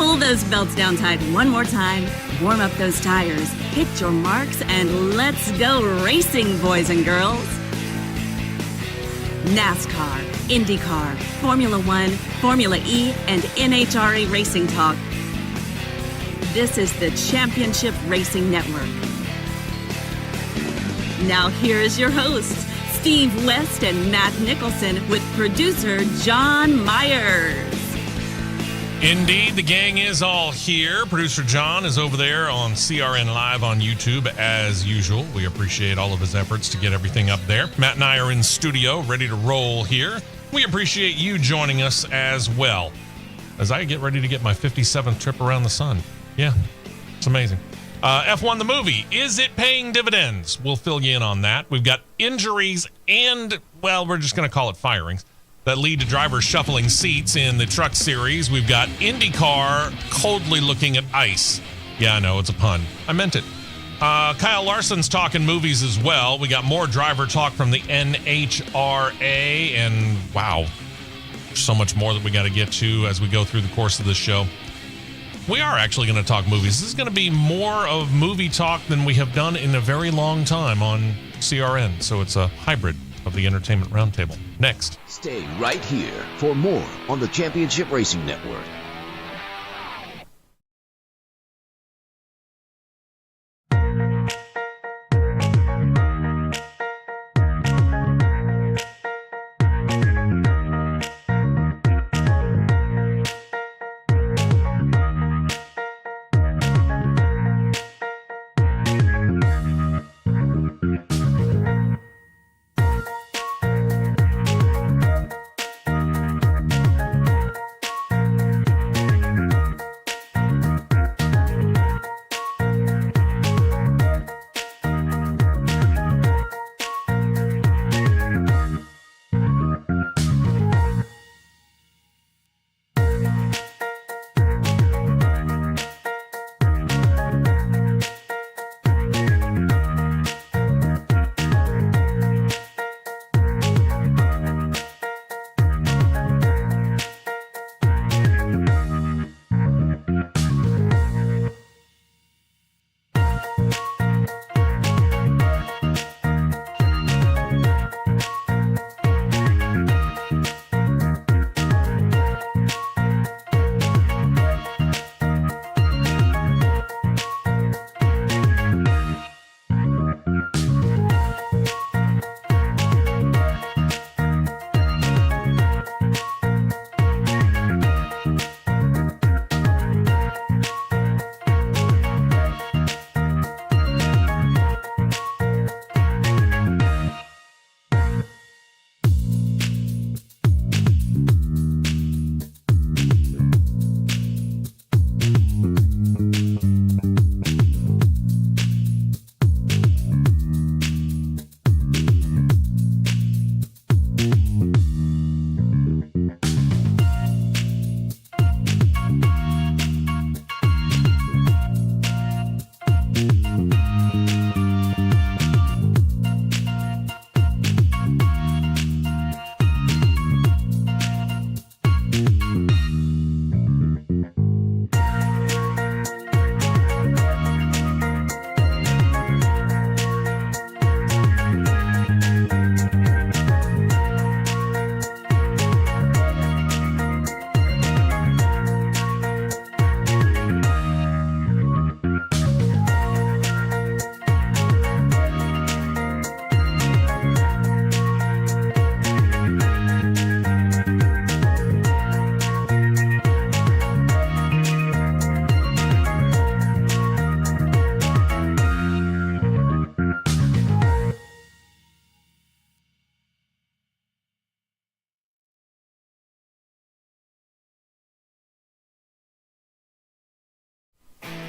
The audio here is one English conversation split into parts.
Pull those belts down tight one more time, warm up those tires, hit your marks, and let's go racing, boys and girls. Nascar, Indycar, Formula One, Formula E, and NHRA Racing Talk. This is the Championship Racing Network. Now here is your host, Steve West and Matt Nicholson, with producer John Myers. Indeed, the gang is all here. Producer John is over there on CRN Live on YouTube as usual. We appreciate all of his efforts to get everything up there. Matt and I are in studio, ready to roll here. We appreciate you joining us as well as I get ready to get my 57th trip around the sun. Yeah, it's amazing. F1 the movie, is it paying dividends? We'll fill you in on that. We've got injuries and, well, we're just going to call it firings that lead to drivers shuffling seats in the truck series. We've got IndyCar coldly looking at ice. Yeah, I know, it's a pun. I meant it. Kyle Larson's talking movies as well. We got more driver talk from the NHRA, and wow, so much more that we got to get to as we go through the course of this show. We are actually going to talk movies. This is going to be more of movie talk than we have done in a very long time on CRN, so it's a hybrid of the Entertainment Roundtable. Next. Stay right here for more on the Championship Racing Network.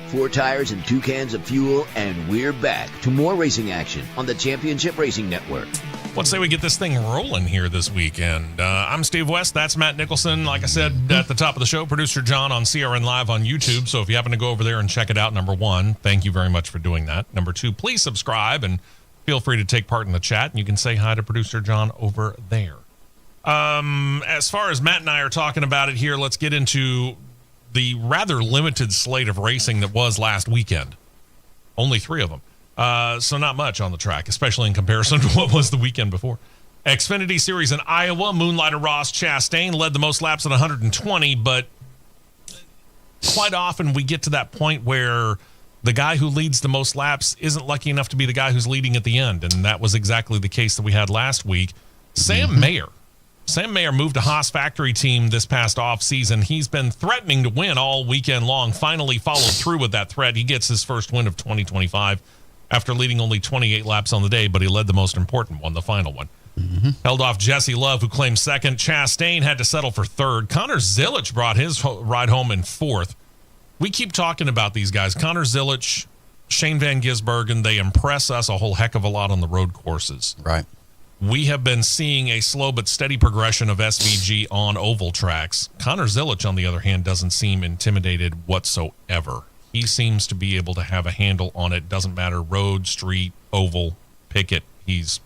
Four tires and 2 cans of fuel, and we're back to more racing action on the Championship Racing Network. Let's say we get this thing rolling here this weekend. I'm Steve West. That's Matt Nicholson. Like I said at the top of the show, producer John on CRN Live on YouTube. So if you happen to go over there and check it out, number one, thank you very much for doing that. Number two, please subscribe and feel free to take part in the chat. And you can say hi to producer John over there. As far as Matt and I are talking about it here, let's get into the rather limited slate of racing that was last weekend. Only 3 of them. So not much on the track, especially in comparison to what was the weekend before. Xfinity Series in Iowa, Moonlighter Ross Chastain led the most laps at 120, but quite often we get to that point where the guy who leads the most laps isn't lucky enough to be the guy who's leading at the end, and that was exactly the case that we had last week. Sam Mayer. Sam Mayer moved to Haas factory team this past offseason. He's been threatening to win all weekend long, finally followed through with that threat. He gets his first win of 2025 after leading only 28 laps on the day, but he led the most important one, the final one. Held off Jesse Love, who claimed second. Chastain had to settle for third. Connor Zilic brought his ride home in fourth. We keep talking about these guys. Connor Zilic, Shane Van Gisbergen, they impress us a whole heck of a lot on the road courses. Right. We have been seeing a slow but steady progression of SVG on oval tracks. Connor Zilic, on the other hand, doesn't seem intimidated whatsoever. He seems to be able to have a handle on it. Doesn't matter, road, street, oval, picket. He's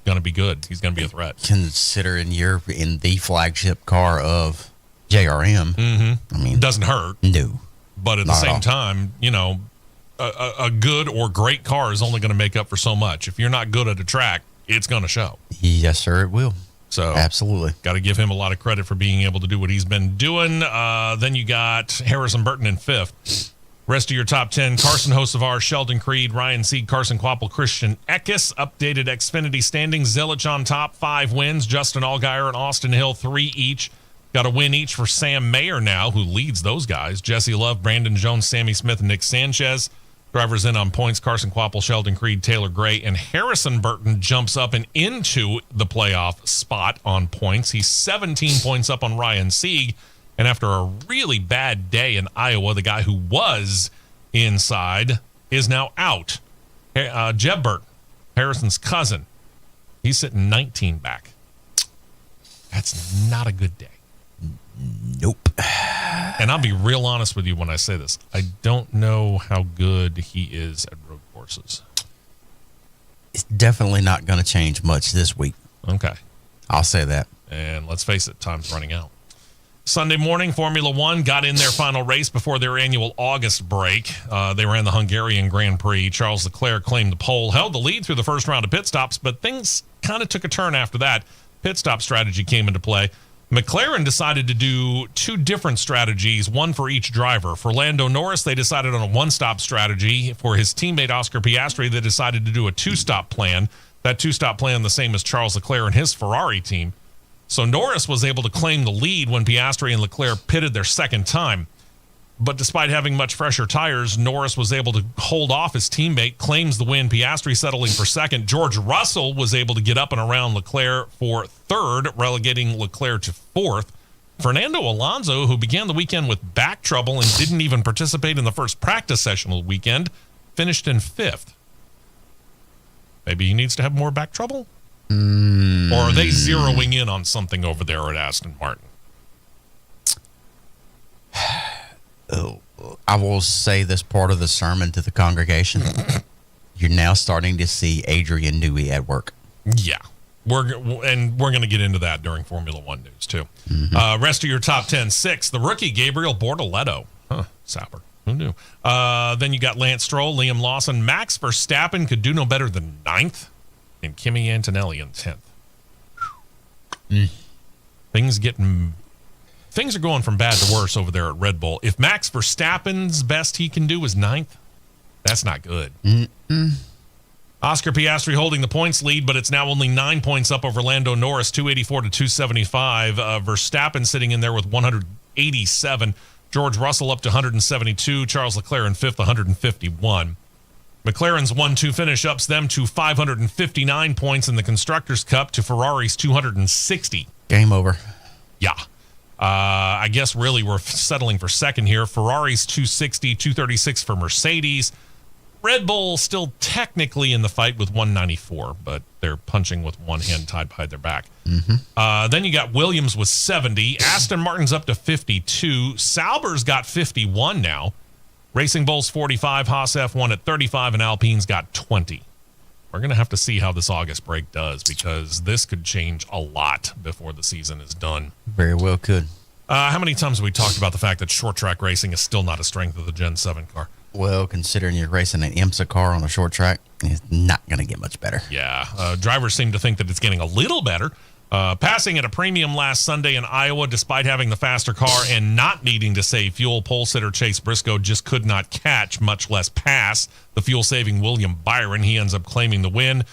going to be good. He's going to be a threat. Considering you're in the flagship car of JRM, I mean, Doesn't hurt. no. But at the same time, you know, a good or great car is only going to make up for so much. If you're not good at a track, it's going to show. Yes, sir, it will. So absolutely. Got to give him a lot of credit for being able to do what he's been doing. Then you got Harrison Burton in fifth. Rest of your top 10, Carson Hocevar, Sheldon Creed, Ryan Sieg, Carson Kvapil, Christian Eckes. Updated Xfinity standings. Zilic on top, 5 wins. Justin Allgaier and Austin Hill, 3 each. Got a win each for Sam Mayer now, who leads those guys. Jesse Love, Brandon Jones, Sammy Smith, and Nick Sanchez. Drivers in on points, Carson Kvapil, Sheldon Creed, Taylor Gray, and Harrison Burton jumps up and into the playoff spot on points. He's 17 points up on Ryan Sieg. And after a really bad day in Iowa, the guy who was inside is now out. Jeb Burton, Harrison's cousin, he's sitting 19 back. That's not a good day. Nope. And I'll be real honest with you when I say this. I don't know how good he is at road courses. It's definitely not going to change much this week. Okay. I'll say that. And let's face it, time's running out. Sunday morning, Formula One got in their final race before their annual August break. They ran the Hungarian Grand Prix. Charles Leclerc claimed the pole, held the lead through the first round of pit stops, but things kind of took a turn after that. Pit stop strategy came into play. McLaren decided to do 2 different strategies, one for each driver. For Lando Norris, they decided on a one-stop strategy. For his teammate Oscar Piastri, they decided to do a 2-stop plan. That 2-stop plan the same as Charles Leclerc and his Ferrari team. So Norris was able to claim the lead when Piastri and Leclerc pitted their second time. But despite having much fresher tires, Norris was able to hold off his teammate, claims the win, Piastri settling for second. George Russell was able to get up and around Leclerc for third, relegating Leclerc to fourth. Fernando Alonso, who began the weekend with back trouble and didn't even participate in the first practice session of the weekend, finished in fifth. Maybe he needs to have more back trouble? Or are they zeroing in on something over there at Aston Martin? I will say this part of the sermon to the congregation. You're now starting to see Adrian Newey at work. Yeah. We're going to get into that during Formula One news, too. Rest of your top 10. 6, the rookie Gabriel Bortoleto. Sapper. Who knew? Then you got Lance Stroll, Liam Lawson. Max Verstappen could do no better than 9th. And Kimi Antonelli in 10th. Things are going from bad to worse over there at Red Bull. If Max Verstappen's best he can do is 9th, that's not good. Oscar Piastri holding the points lead, but it's now only 9 points up over Lando Norris, 284 to 275. Verstappen sitting in there with 187. George Russell up to 172. Charles Leclerc in 5th, 151. McLaren's 1-2 finish ups them to 559 points in the Constructors' Cup to Ferrari's 260. Game over. Yeah. I guess really we're settling for second here. Ferrari's 260, 236 for Mercedes. Red Bull still technically in the fight with 194, but they're punching with one hand tied behind their back. Then you got Williams with 70. Aston Martin's up to 52. Sauber's got 51 now. Racing Bull's 45, Haas F1 at 35, and Alpine's got 20. We're going to have to see how this August break does, because this could change a lot before the season is done. Very well could. How many times have we talked about the fact that short track racing is still not a strength of the Gen 7 car? Well, considering you're racing an IMSA car on a short track, it's not going to get much better. Yeah. Drivers seem to think that it's getting a little better. Passing at a premium last Sunday in Iowa, despite having the faster car and not needing to save fuel, pole sitter Chase Briscoe just could not catch, much less pass, the fuel-saving William Byron. He ends up claiming the win,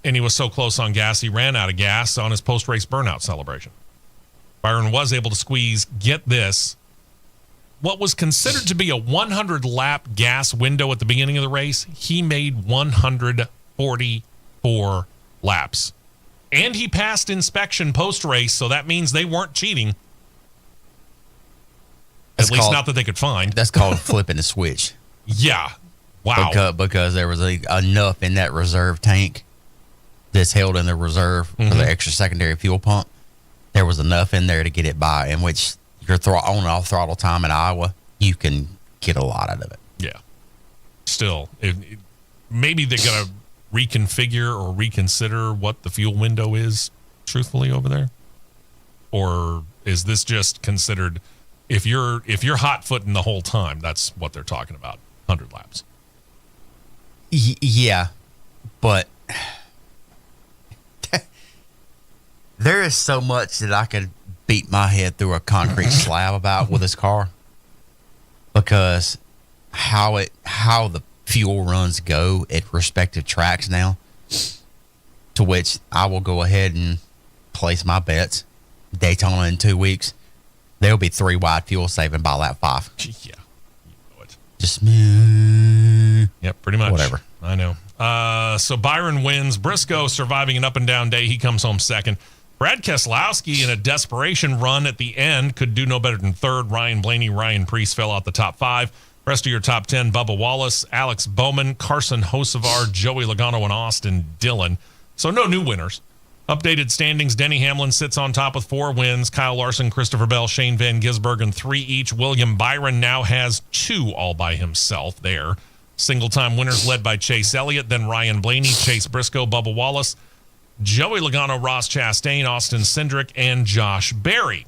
and he was so close on gas, he ran out of gas on his post-race burnout celebration. Byron was able to squeeze, get this, what was considered to be a 100-lap gas window at the beginning of the race. He made 144 laps. And he passed inspection post-race, so that means they weren't cheating. At least not that they could find. That's called flipping the switch. Yeah. Wow. Because there was enough in that reserve tank that's held in the reserve for the extra secondary fuel pump. There was enough in there to get it by, in which your on and off throttle time in Iowa, you can get a lot out of it. Yeah. Still, maybe they're going to reconfigure or reconsider what the fuel window is, truthfully, over there? Or is this just considered, if you're hot footing the whole time, that's what they're talking about, 100 laps? Yeah, but there is so much that I could beat my head through a concrete slab about with this car, because how the fuel runs go at respective tracks now, to which I will go ahead and place my bets. Daytona in 2 weeks, there'll be 3 wide fuel saving by lap 5. Yeah, you know it. Just Yep, pretty much. Whatever. I know. So Byron wins. Briscoe surviving an up and down day. He comes home second. Brad Keselowski, in a desperation run at the end, could do no better than third. Ryan Blaney, Ryan Preece fell out the top 5. Rest of your top 10, Bubba Wallace, Alex Bowman, Carson Hocevar, Joey Logano, and Austin Dillon. So no new winners. Updated standings, Denny Hamlin sits on top with 4 wins. Kyle Larson, Christopher Bell, Shane Van Gisbergen, 3 each. William Byron now has 2 all by himself there. Single-time winners led by Chase Elliott, then Ryan Blaney, Chase Briscoe, Bubba Wallace, Joey Logano, Ross Chastain, Austin Cindric, and Josh Berry.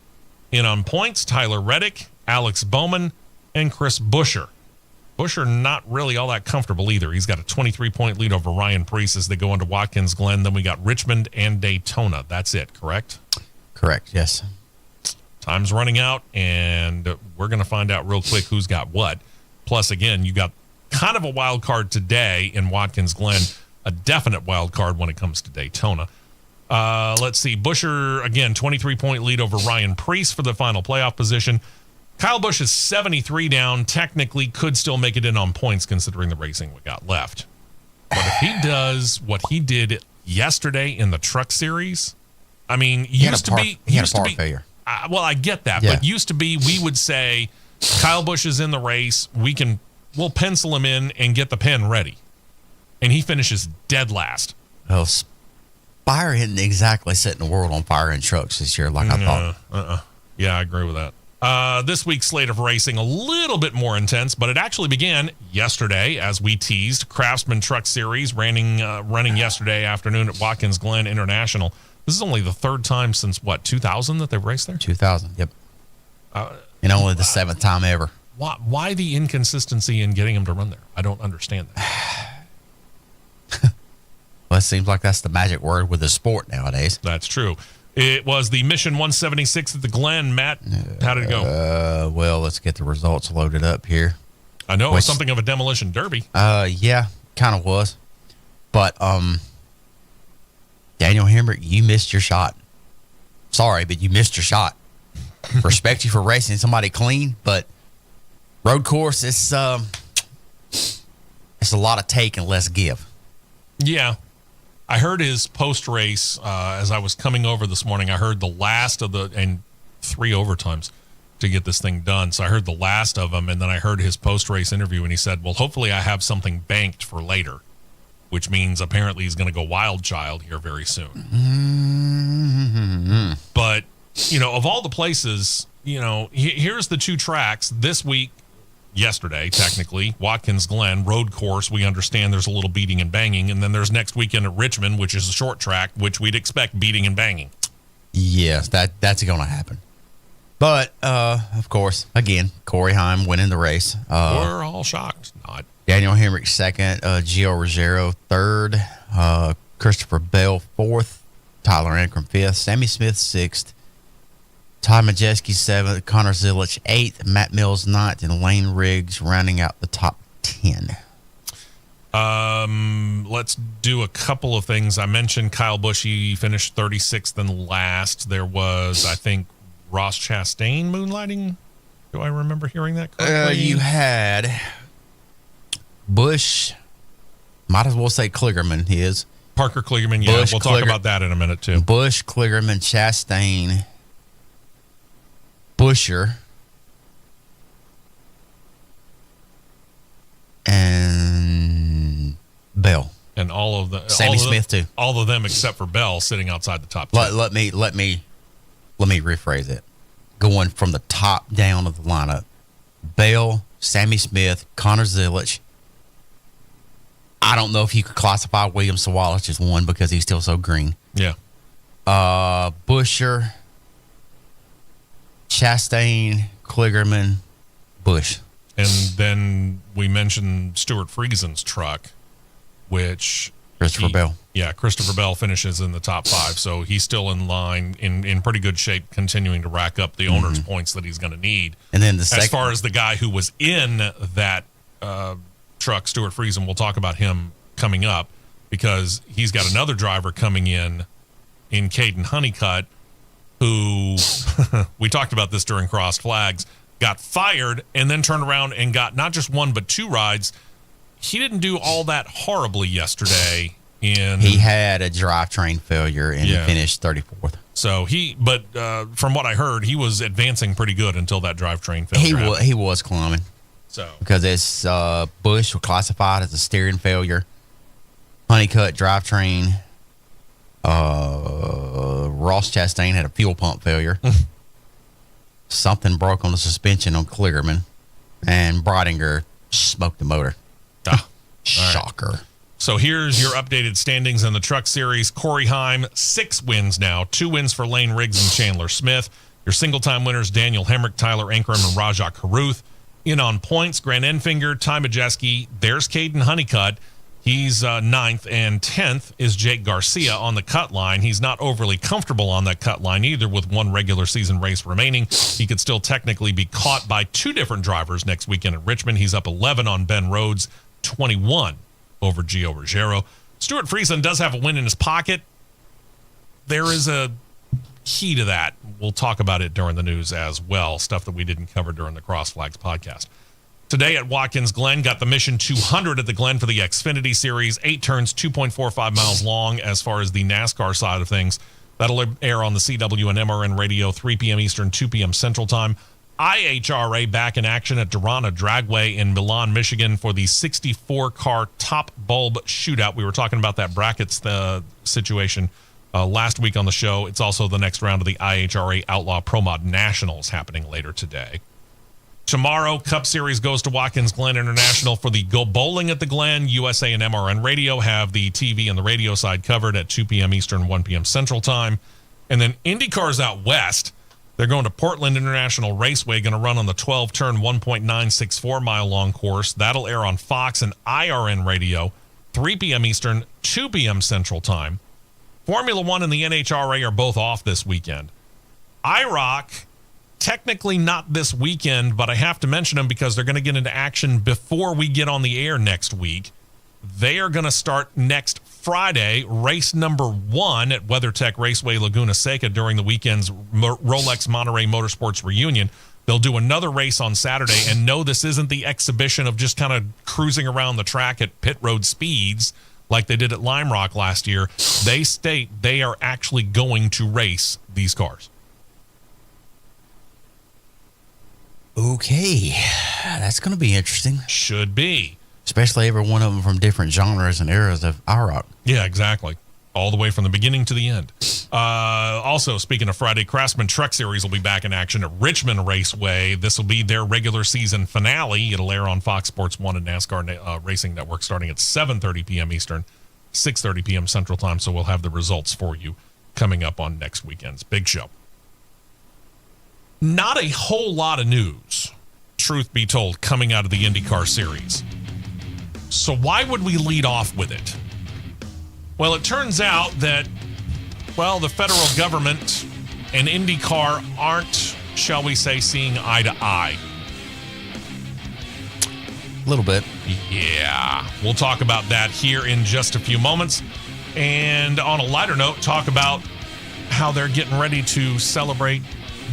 In on points, Tyler Reddick, Alex Bowman, and Chris Buescher. Buescher not really all that comfortable either. He's got a 23-point lead over Ryan Preece as they go into Watkins Glen. Then we got Richmond and Daytona. That's it, correct? Correct, yes. Time's running out, and we're going to find out real quick who's got what. Plus, again, you got kind of a wild card today in Watkins Glen, a definite wild card when it comes to Daytona. Let's see. Buescher, again, 23-point lead over Ryan Preece for the final playoff position. Kyle Busch is 73 down, technically could still make it in on points considering the racing we got left. But if he does what he did yesterday in the Truck Series, I mean, He had a part failure. Well, I get that, but used to be we would say Kyle Busch is in the race, we'll pencil him in and get the pen ready. And he finishes dead last. Well, Spire isn't exactly setting the world on fire in trucks this year like I thought. Yeah, I agree with that. This week's slate of racing, a little bit more intense, but it actually began yesterday, as we teased. Craftsman Truck Series running yesterday afternoon at Watkins Glen International. This is only the 3rd time since, 2000 that they've raced there? 2000, yep. And only the 7th time ever. Why the inconsistency in getting them to run there? I don't understand that. Well, it seems like that's the magic word with the sport nowadays. That's true. It was the Mission 176 at the Glen. Matt, how did it go? Well, let's get the results loaded up here. I know it was something of a demolition derby. Yeah, kind of was. But Daniel Hemrick, you missed your shot. Sorry, but you missed your shot. Respect you for racing somebody clean, but road course, it's a lot of take and less give. Yeah. I heard his post-race, as I was coming over this morning, I heard the last of and 3 overtimes to get this thing done. So I heard the last of them, and then I heard his post-race interview, and he said, well, hopefully I have something banked for later, which means apparently he's going to go wild child here very soon. Mm-hmm. But, of all the places, here's the 2 tracks this week. Yesterday, technically, Watkins Glen, road course, we understand there's a little beating and banging, and then there's next weekend at Richmond, which is a short track, which we'd expect beating and banging. Yes, that's going to happen. But, of course, again, Corey Heim winning the race. We're all shocked. Not. Daniel Hemrick second, Gio Ruggiero third, Christopher Bell fourth, Tyler Ankrum fifth, Sammy Smith sixth, Ty Majeski seventh, Connor Zilich eighth, Matt Mills ninth, and Lane Riggs rounding out the top 10. Let's do a couple of things. I mentioned Kyle Busch. He finished 36th and last. There was, I think, Ross Chastain moonlighting. Do I remember hearing that correctly? You had Busch, might as well say Kligerman. He is. Parker Kligerman, yeah. Busch, we'll talk about that in a minute, too. Busch, Kligerman, Chastain, Buescher, and Bell. And all of the Sammy Smith too. All of them except for Bell sitting outside the top 10. Let me rephrase it. Going from the top down of the lineup: Bell, Sammy Smith, Connor Zilich. I don't know if you could classify William Sawalich as one because he's still so green. Yeah. Buescher, Chastain, Kligerman, Busch. And then we mentioned Stuart Friesen's truck, which Christopher Bell. Yeah, Christopher Bell finishes in the top 5, so he's still in line, in pretty good shape, continuing to rack up the owner's points that he's going to need. And then the second, as far as the guy who was in that truck, Stuart Friesen, we'll talk about him coming up because he's got another driver coming in Caden Honeycutt, who we talked about this during Crossed Flags, got fired and then turned around and got not just one but 2 rides. He didn't do all that horribly yesterday. He had a drivetrain failure and he finished 34th. So from what I heard, he was advancing pretty good until that drivetrain failure. He was climbing. So because it's Busch was classified as a steering failure, Honeycutt drivetrain. Ross Chastain had a fuel pump failure. Something broke on the suspension on Kligerman, and Breidinger smoked the motor. Shocker. Right. So here's your updated standings in the Truck Series. Corey Heim, 6 wins now. 2 wins for Lane Riggs and Chandler Smith. Your single-time winners, Daniel Hemrick, Tyler Ankrum, and Rajah Caruth. In on points, Grant Enfinger, Ty Majeski. There's Caden Honeycutt. He's 9th, and 10th is Jake Garcia on the cut line. He's not overly comfortable on that cut line either with one regular season race remaining. He could still technically be caught by 2 different drivers next weekend at Richmond. He's up 11 on Ben Rhodes, 21 over Gio Ruggiero. Stuart Friesen does have a win in his pocket. There is a key to that. We'll talk about it during the news as well, stuff that we didn't cover during the Cross Flags podcast. Today at Watkins Glen, got the Mission 200 at the Glen for the Xfinity Series. 8 turns, 2.45 miles long as far as the NASCAR side of things. That'll air on the CW and MRN radio, 3 p.m. Eastern, 2 p.m. Central Time. IHRA back in action at Durana Dragway in Milan, Michigan for the 64-car top bulb shootout. We were talking about that brackets situation last week on the show. It's also the next round of the IHRA Outlaw Pro Mod Nationals happening later today. Tomorrow, Cup Series goes to Watkins Glen International for the Go Bowling at the Glen. USA and MRN Radio have the TV and the radio side covered at 2 p.m. Eastern, 1 p.m. Central Time. And then IndyCar's out west. They're going to Portland International Raceway, going to run on the 12-turn, 1.964-mile-long course. That'll air on Fox and IRN Radio, 3 p.m. Eastern, 2 p.m. Central Time. Formula One and the NHRA are both off this weekend. IROC, technically not this weekend, but I have to mention them because they're going to get into action before we get on the air next week. They are going to start next Friday, race number 1 at WeatherTech Raceway Laguna Seca during the weekend's Rolex Monterey Motorsports reunion. They'll do another race on Saturday, and no, this isn't the exhibition of just kind of cruising around the track at pit road speeds like they did at Lime Rock last year. They state they are actually going to race these cars. Okay, that's going to be interesting. Should be. Especially every one of them from different genres and eras of IROC. Yeah, exactly. All the way from the beginning to the end. Also, speaking of Friday, Craftsman Truck Series will be back in action at Richmond Raceway. This will be their regular season finale. It'll air on Fox Sports 1 and NASCAR Racing Network starting at 7:30 p.m. Eastern, 6:30 p.m. Central Time. So we'll have the results for you coming up on next weekend's big show. Not a whole lot of news, truth be told, coming out of the IndyCar series. So why would we lead off with it? Well, it turns out that, well, the federal government and IndyCar aren't, shall we say, seeing eye to eye. A little bit. Yeah. We'll talk about that here in just a few moments. And on a lighter note, talk about how they're getting ready to celebrate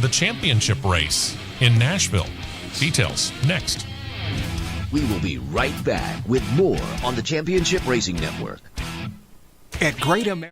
the championship race in Nashville. Details next. We will be right back with more on the Championship Racing Network. At Great America.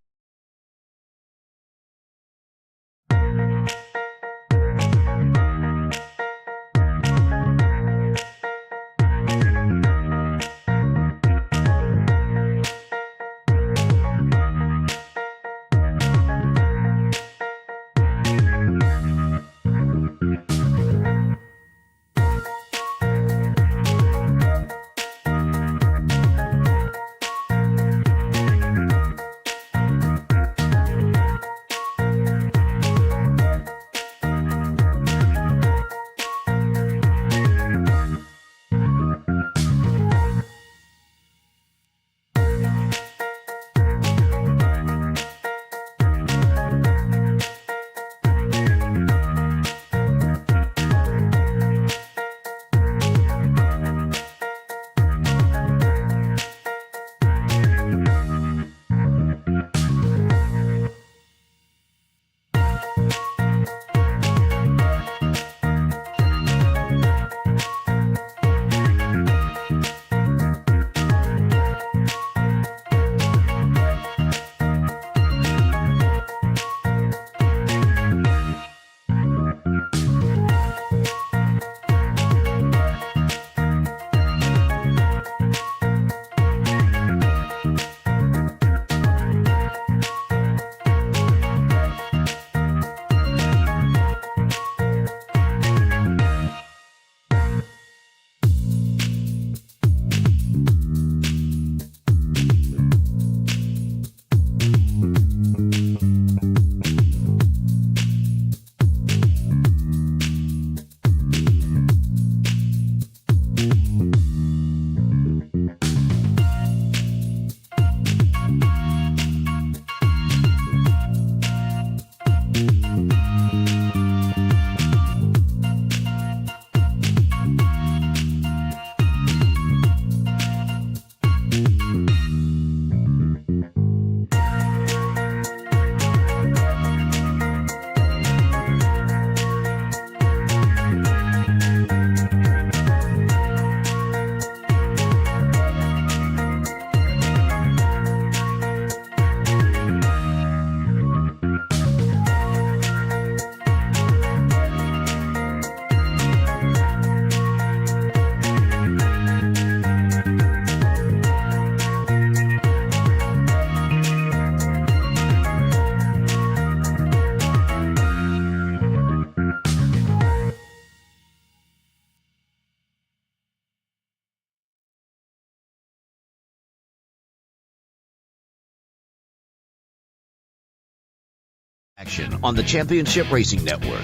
Action on the Championship Racing Network.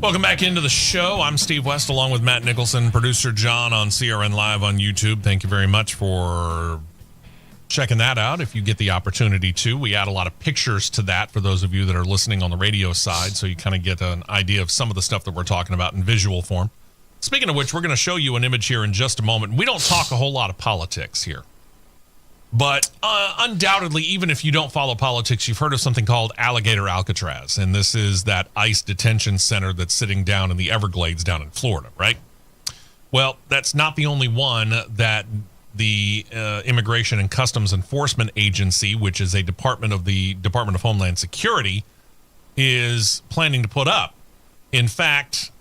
Welcome back into the show. I'm Steve West along with Matt Nicholson, producer John on CRN Live on YouTube. Thank you very much for checking that out if you get the opportunity to. We add a lot of pictures to that for those of you that are listening on the radio side, so you kind of get an idea of some of the stuff that we're talking about in visual form. Speaking of which, we're going to show you an image here in just a moment. We don't talk a whole lot of politics here. But undoubtedly, even if you don't follow politics, you've heard of something called Alligator Alcatraz. And this is that ICE detention center that's sitting down in the Everglades down in Florida, right? Well, that's not the only one that the Immigration and Customs Enforcement Agency, which is a department of the Department of Homeland Security, is planning to put up. In fact,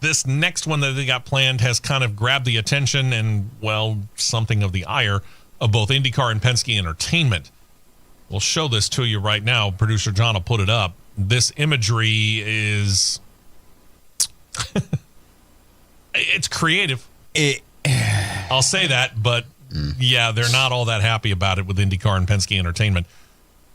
this next one that they got planned has kind of grabbed the attention and, well, something of the ire of both IndyCar and Penske Entertainment. We'll show this to you right now. Producer John will put it up. This imagery is... it's creative. I'll say that, but yeah, they're not all that happy about it with IndyCar and Penske Entertainment.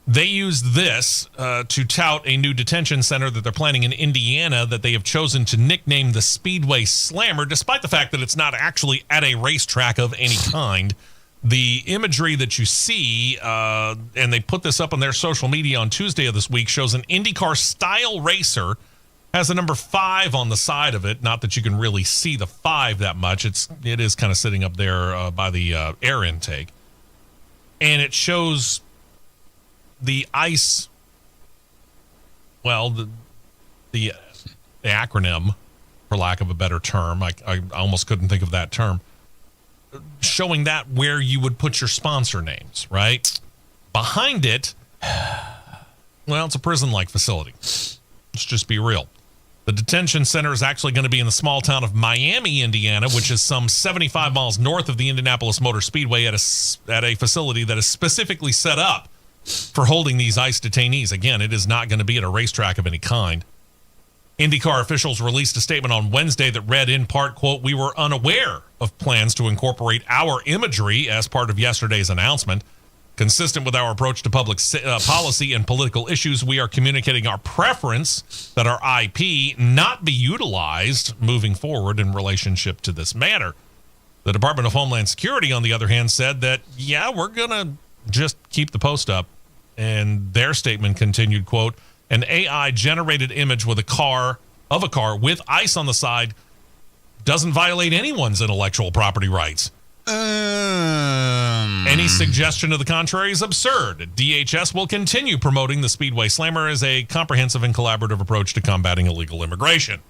They used this to tout a new detention center that they're planning in Indiana that they have chosen to nickname the Speedway Slammer, despite the fact that it's not actually at a racetrack of any kind. The imagery that you see, and they put this up on their social media on Tuesday of this week, shows an IndyCar style racer, has the number 5 on the side of it. Not that you can really see the 5 that much. It is kind of sitting up there by the air intake. And it shows the ICE, well, the acronym, for lack of a better term. I almost couldn't think of that term. Showing that where you would put your sponsor names, right? Behind it, well, it's a prison-like facility. Let's just be real. The detention center is actually going to be in the small town of Miami, Indiana, which is some 75 miles north of the Indianapolis Motor Speedway at a facility that is specifically set up for holding these ICE detainees. Again, it is not going to be at a racetrack of any kind. IndyCar officials released a statement on Wednesday that read in part, quote, "We were unaware of plans to incorporate our imagery as part of yesterday's announcement. Consistent with our approach to public policy and political issues, we are communicating our preference that our IP not be utilized moving forward in relationship to this matter." The Department of Homeland Security, on the other hand, said that, yeah, we're going to just keep the post up. And their statement continued, quote, "An AI-generated image with a car with ICE on the side doesn't violate anyone's intellectual property rights. Any suggestion to the contrary is absurd. DHS will continue promoting the Speedway Slammer as a comprehensive and collaborative approach to combating illegal immigration."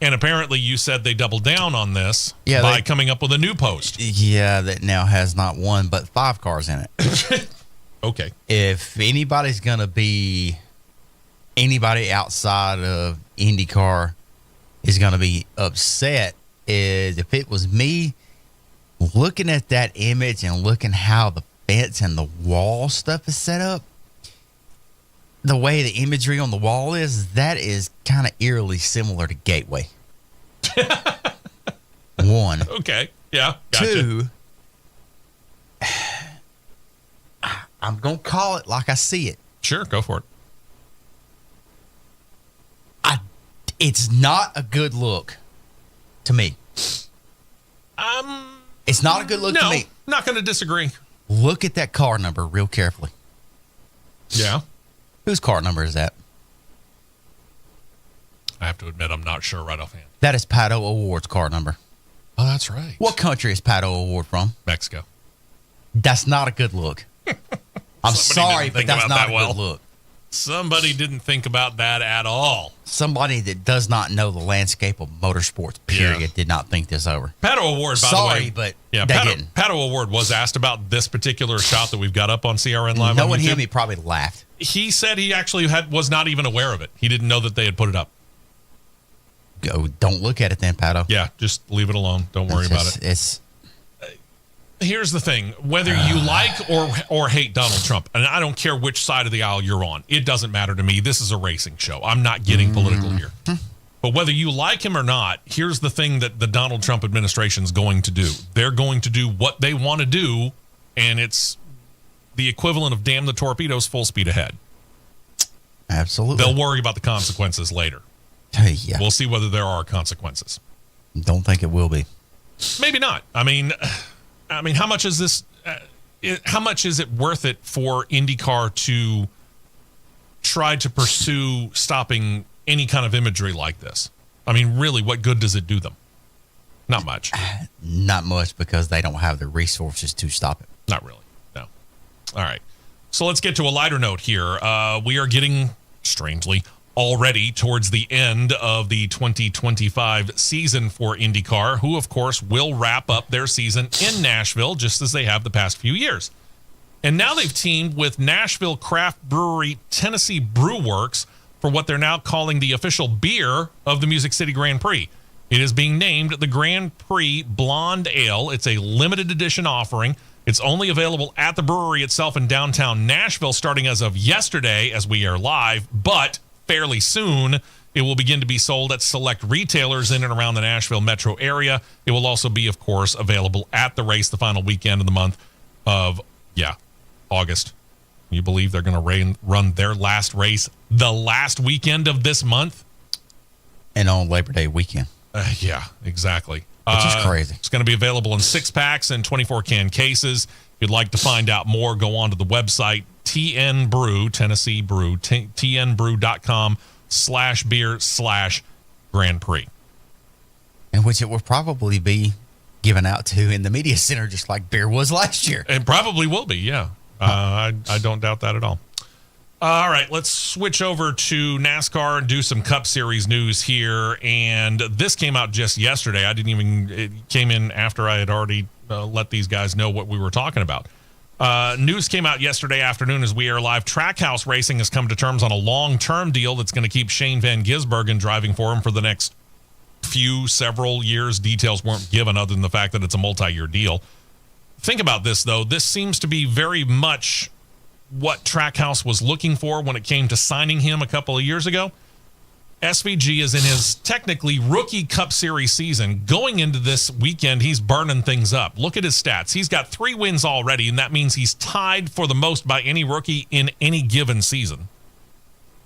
And apparently you said they doubled down on this by coming up with a new post. Yeah, that now has not 1 but 5 cars in it. Okay. If anybody's going to be anybody outside of IndyCar is going to be upset, is if it was me looking at that image and looking how the fence and the wall stuff is set up, the way the imagery on the wall is, that is kind of eerily similar to Gateway. 1. Okay. Yeah. Gotcha. 2, I'm going to call it like I see it. Sure. Go for it. It's not a good look to me. It's not a good look to me. Not going to disagree. Look at that car number real carefully. Yeah. Whose car number is that? I have to admit, I'm not sure right offhand. That is Pato O'Ward's car number. Oh, that's right. What country is Pato O'Ward from? Mexico. That's not a good look. I'm sorry, but that's not a good look. Somebody didn't think about that at all. Somebody that does not know the landscape of motorsports, period, did not think this over. Pato O'Ward, by the way. Sorry, but they didn't. Pato O'Ward was asked about this particular shot that we've got up on CRN Live. Knowing him, he probably laughed. He said he actually was not even aware of it. He didn't know that they had put it up. Go, don't look at it then, Pato. Yeah, just leave it alone. Don't worry about it. Here's the thing. Whether you like or hate Donald Trump, and I don't care which side of the aisle you're on, it doesn't matter to me. This is a racing show. I'm not getting political here. But whether you like him or not, here's the thing that the Donald Trump administration is going to do. They're going to do what they want to do, and it's the equivalent of damn the torpedoes, full speed ahead. Absolutely. They'll worry about the consequences later. Yeah. We'll see whether there are consequences. Don't think it will be. Maybe not. I mean, how much is this? How much is it worth it for IndyCar to try to pursue stopping any kind of imagery like this? I mean, really, what good does it do them? Not much. Not much, because they don't have the resources to stop it. Not really. No. All right. So let's get to a lighter note here. We are getting, strangely, already towards the end of the 2025 season for IndyCar, who, of course, will wrap up their season in Nashville, just as they have the past few years. And now they've teamed with Nashville craft brewery Tennessee Brew Works for what they're now calling the official beer of the Music City Grand Prix. It is being named the Grand Prix Blonde Ale. It's a limited edition offering. It's only available at the brewery itself in downtown Nashville starting as of yesterday as we are live, but fairly soon it will begin to be sold at select retailers in and around the Nashville metro area. It will also be, of course, available at the race the final weekend of the month of, August. You believe they're going to run their last race the last weekend of this month? And on Labor Day weekend. Yeah, exactly. Which is crazy. It's going to be available in 6-packs and 24-can cases. If you'd like to find out more, go on to the website, TN Brew, Tennessee Brew, tnbrew.com/beer/Grand Prix. In which it will probably be given out to in the media center just like beer was last year. It probably will be, yeah. I don't doubt that at all. All right, let's switch over to NASCAR and do some Cup Series news here. And this came out just yesterday. It came in after I had already let these guys know what we were talking about. News came out yesterday afternoon as we air live. Trackhouse Racing has come to terms on a long-term deal that's going to keep Shane Van Gisbergen driving for him for the next several years. Details weren't given other than the fact that it's a multi-year deal. Think about this, though. This seems to be very much what Trackhouse was looking for when it came to signing him a couple of years ago. SVG is in his technically rookie Cup Series season. Going into this weekend, he's burning things up. Look at his stats. He's got 3 wins already, and that means he's tied for the most by any rookie in any given season.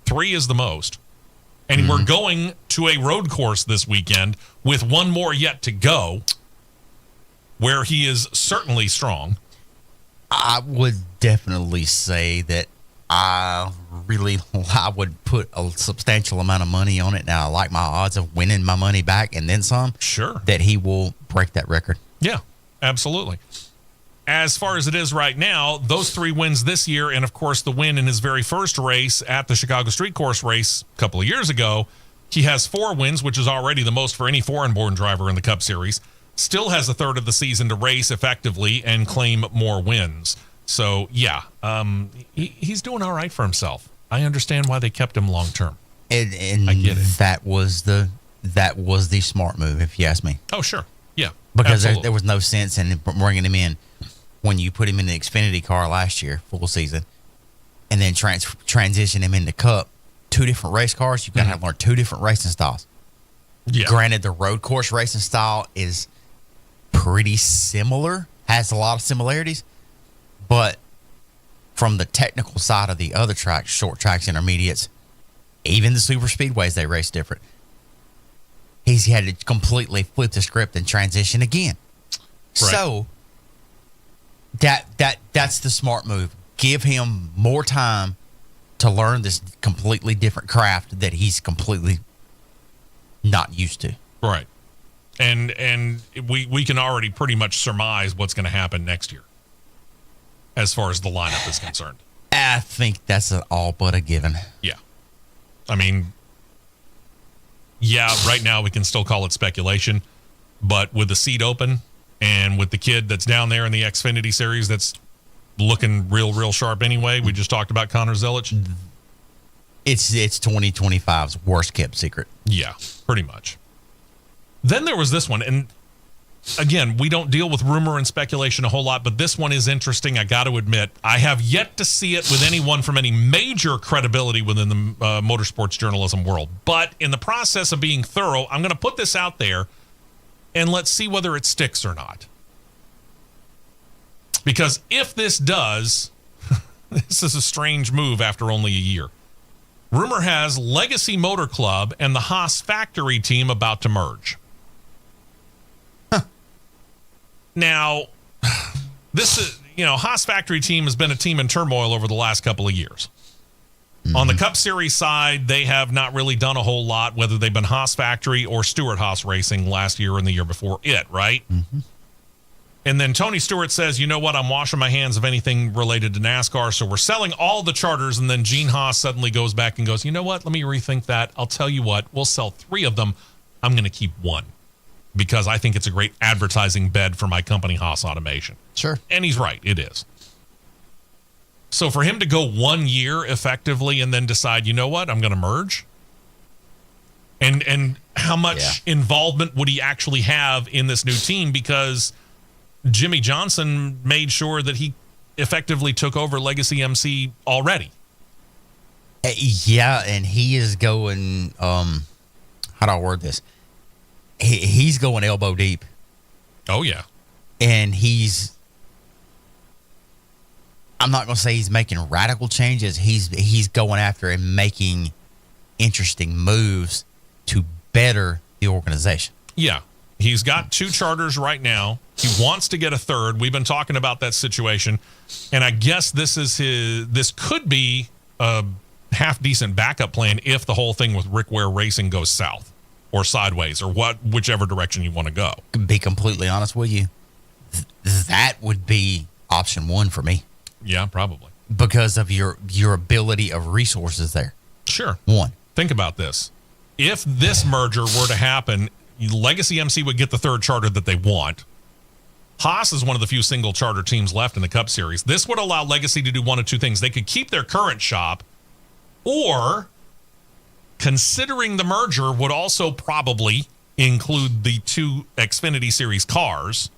3 is the most. And we're going to a road course this weekend with 1 more yet to go, where he is certainly strong. I would definitely say that I would put a substantial amount of money on it. Now, I like my odds of winning my money back and then some. Sure. That he will break that record. Yeah, absolutely. As far as it is right now, those 3 wins this year, and of course the win in his very first race at the Chicago Street Course race a couple of years ago, he has 4 wins, which is already the most for any foreign-born driver in the Cup Series. Still has a third of the season to race effectively and claim more wins. So, yeah, he's doing all right for himself. I understand why they kept him long-term. And I get it. That was the smart move, if you ask me. Oh, sure. Yeah. Because there was no sense in bringing him in when you put him in the Xfinity car last year, full season, and then transition him into Cup. 2 different race cars. You've got to learn 2 different racing styles. Yeah. Granted, the road course racing style is pretty similar, has a lot of similarities, but from the technical side of the other tracks, short tracks, intermediates, even the super speedways, they race different. He's had to completely flip the script and transition again. Right. So that's the smart move. Give him more time to learn this completely different craft that he's completely not used to. Right. And we can already pretty much surmise what's going to happen next year as far as the lineup is concerned. I think that's an all but a given. Yeah. I mean, yeah, right now we can still call it speculation, but with the seat open and with the kid that's down there in the Xfinity Series that's looking real sharp anyway, we just talked about Connor Zilic. It's 2025's worst kept secret. Yeah, pretty much. Then there was this one, and again, we don't deal with rumor and speculation a whole lot, but this one is interesting, I got to admit. I have yet to see it with anyone from any major credibility within the motorsports journalism world. But in the process of being thorough, I'm going to put this out there, and let's see whether it sticks or not. Because if this does, this is a strange move after only a year. Rumor has Legacy Motor Club and the Haas factory team about to merge. Now, this is, Haas factory team has been a team in turmoil over the last couple of years. Mm-hmm. On the Cup Series side, they have not really done a whole lot, whether they've been Haas factory or Stewart Haas Racing last year and the year before it, right? Mm-hmm. And then Tony Stewart says, you know what, I'm washing my hands of anything related to NASCAR, so we're selling all the charters. And then Gene Haas suddenly goes back and goes, you know what, let me rethink that. I'll tell you what, we'll sell 3 of them. I'm going to keep 1 because I think it's a great advertising bed for my company, Haas Automation. Sure. And he's right, it is. So for him to go 1 year effectively and then decide, you know what, I'm going to merge? And how much involvement would he actually have in this new team? Because Jimmy Johnson made sure that he effectively took over Legacy MC already. Yeah, and he is going, how do I word this? He's going elbow deep. Oh, yeah. And he's I'm not going to say he's making radical changes. He's going after and making interesting moves to better the organization. Yeah. He's got 2 charters right now. He wants to get a third. We've been talking about that situation. And I guess this could be a half decent backup plan if the whole thing with Rick Ware Racing goes south or sideways or whichever direction you want to go. To be completely honest with you, that would be option 1 for me. Yeah, probably. Because of your ability of resources there. Sure. 1. Think about this. If this merger were to happen, Legacy MC would get the third charter that they want. Haas is one of the few single charter teams left in the Cup Series. This would allow Legacy to do one of 2 things. They could keep their current shop, or considering the merger would also probably include the 2 Xfinity Series cars.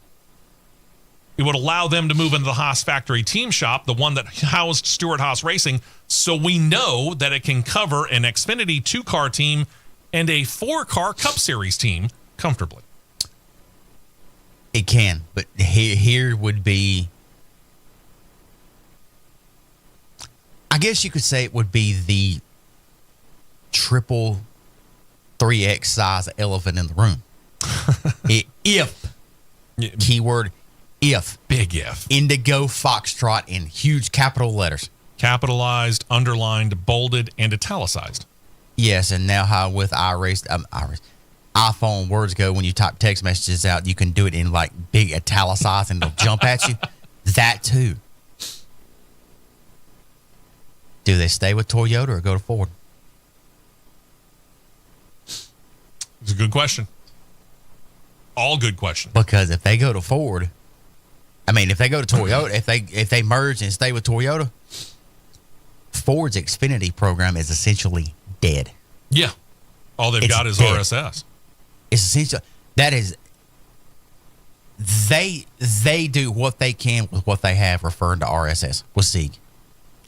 It would allow them to move into the Haas factory team shop, the one that housed Stewart Haas Racing, so we know that it can cover an Xfinity 2-car team and a 4-car Cup Series team comfortably. It can, but here would be, I guess you could say it would be the triple 3X size elephant in the room. If, keyword if. Big if. Indigo Foxtrot in huge capital letters. Capitalized, underlined, bolded, and italicized. Yes, and now how with iPhone words go, when you type text messages out, you can do it in like big italicized and they'll jump at you. That too. Do they stay with Toyota or go to Ford? It's a good question. All good questions. Because if they go to Ford, if they go to Toyota, if they merge and stay with Toyota, Ford's Xfinity program is essentially dead. Yeah. All they've got is dead. RSS. It's essential. That is, they do what they can with what they have, referring to RSS with Sieg.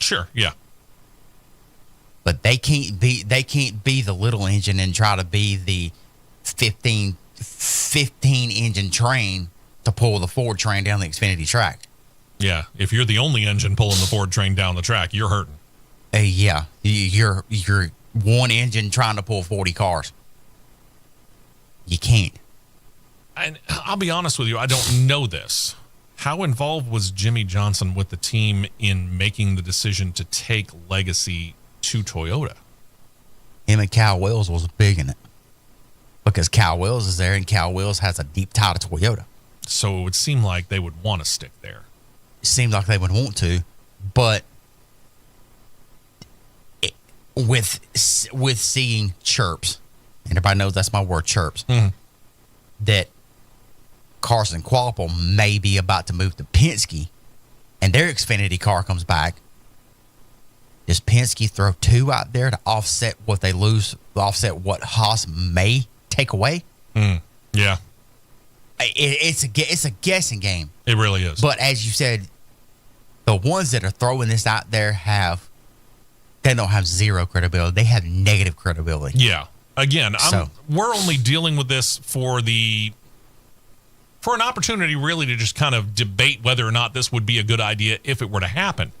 Sure, yeah. But they can't be the little engine and try to be the 15 engine train to pull the Ford train down the Xfinity track. Yeah, if you're the only engine pulling the Ford train down the track, you're hurting. Yeah, you're one engine trying to pull 40 cars. You can't. And I'll be honest with you, I don't know this. How involved was Jimmy Johnson with the team in making the decision to take Legacy to Toyota? Him and Cal Wells was big in it. Because Cal Wells is there and Cal Wells has a deep tie to Toyota. So it would seem like they would want to stick there. It seemed like they would want to, but with seeing chirps, and everybody knows that's my word, chirps, that Carson Kvapil may be about to move to Penske, and their Xfinity car comes back. Does Penske throw 2 out there to offset what they lose, offset what Haas may take away? Yeah. It's a guessing game. It really is. But as you said, the ones that are throwing this out there they don't have zero credibility. They have negative credibility. Yeah. Again, we're only dealing with this for an opportunity really to just kind of debate whether or not this would be a good idea if it were to happen.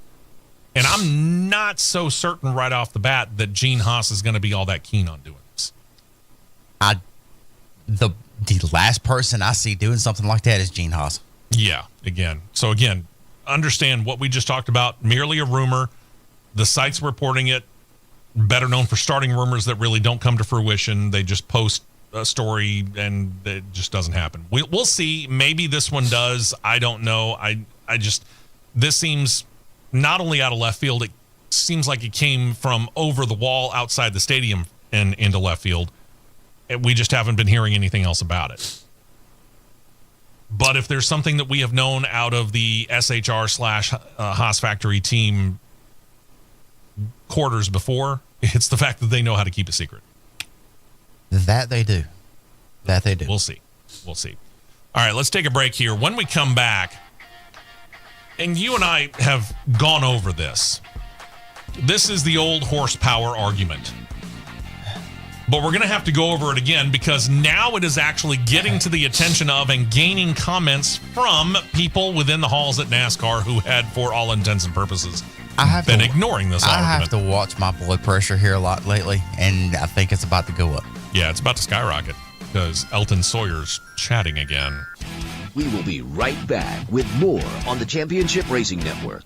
And I'm not so certain right off the bat that Gene Haas is going to be all that keen on doing this. The last person I see doing something like that is Gene Haas. Yeah, again. So again, understand what we just talked about, merely a rumor. The site's reporting it, better known for starting rumors that really don't come to fruition. They just post a story and it just doesn't happen. We'll see. Maybe this one does. I don't know. This seems not only out of left field, it seems like it came from over the wall outside the stadium and into left field. And we just haven't been hearing anything else about it. But if there's something that we have known out of the SHR / Haas factory team quarters before, it's the fact that they know how to keep a secret. That they do. We'll see. All right, let's take a break here. When we come back, and you and I have gone over this. This is the old horsepower argument. But we're going to have to go over it again because now it is actually getting to the attention of and gaining comments from people within the halls at NASCAR who had, for all intents and purposes, been ignoring this argument. I have to watch my blood pressure here a lot lately, and I think it's about to go up. Yeah, it's about to skyrocket because Elton Sawyer's chatting again. We will be right back with more on the Championship Racing Network.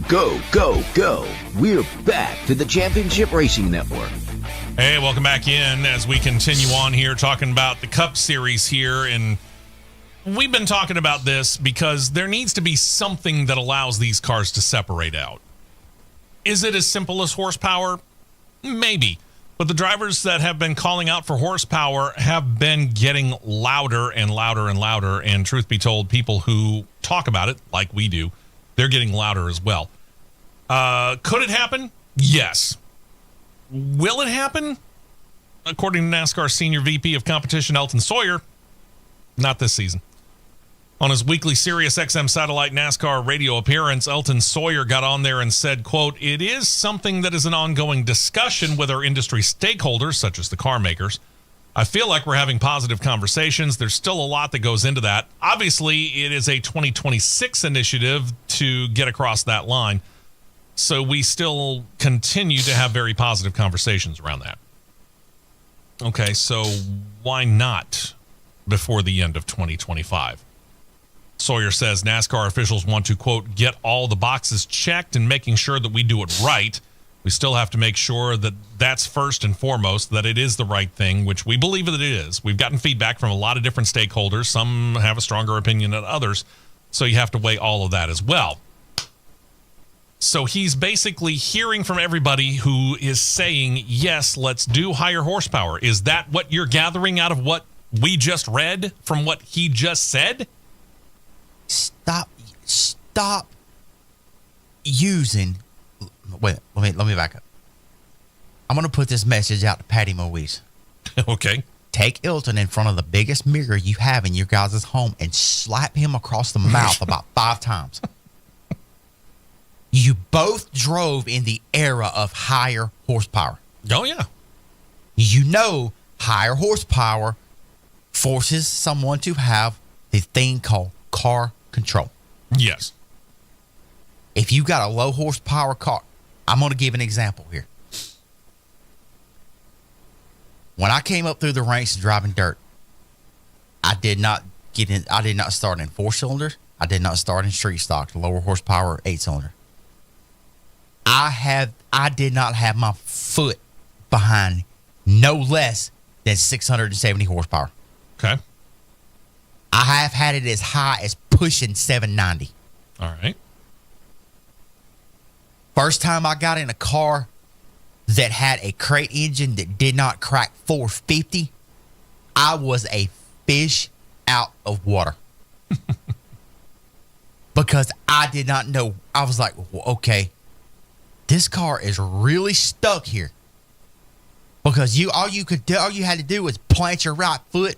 Go, go, go. We're back to the Championship Racing Network. Hey, welcome back in as we continue on here talking about the Cup Series here. And we've been talking about this because there needs to be something that allows these cars to separate out. Is it as simple as horsepower? Maybe. But the drivers that have been calling out for horsepower have been getting louder and louder and louder. And truth be told, people who talk about it, like we do, they're getting louder as well. Could it happen? Yes. Will it happen? According to NASCAR Senior VP of Competition, Elton Sawyer, not this season. On his weekly Sirius XM satellite NASCAR radio appearance, Elton Sawyer got on there and said, quote, "It is something that is an ongoing discussion with our industry stakeholders, such as the car makers. I feel like we're having positive conversations. There's still a lot that goes into that. Obviously, it is a 2026 initiative to get across that line. So we still continue to have very positive conversations around that." Okay, so why not before the end of 2025? Sawyer says NASCAR officials want to, quote, "get all the boxes checked and making sure that we do it right. We still have to make sure that that's first and foremost, that it is the right thing," which we believe that it is. We've gotten feedback from a lot of different stakeholders. Some have a stronger opinion than others. So you have to weigh all of that as well. So he's basically hearing from everybody who is saying, yes, let's do higher horsepower. Is that what you're gathering out of what we just read from what he just said? Stop using. Wait, let me back up. I'm going to put this message out to Patty Moise. Okay. Take Elton in front of the biggest mirror you have in your guys' home and slap him across the mouth about 5 times. You both drove in the era of higher horsepower. Oh, yeah. You know higher horsepower forces someone to have the thing called car control. Yes. If you got a low horsepower car, I'm going to give an example here. When I came up through the ranks driving dirt, I did not start in 4-cylinders. I did not start in street stock, lower horsepower 8-cylinder. I did not have my foot behind no less than 670 horsepower. Okay. I have had it as high as pushing 790. All right. First time I got in a car that had a crate engine that did not crack 450, I was a fish out of water. Because I did not know. I was like, well, okay, this car is really stuck here. Because all you had to do was plant your right foot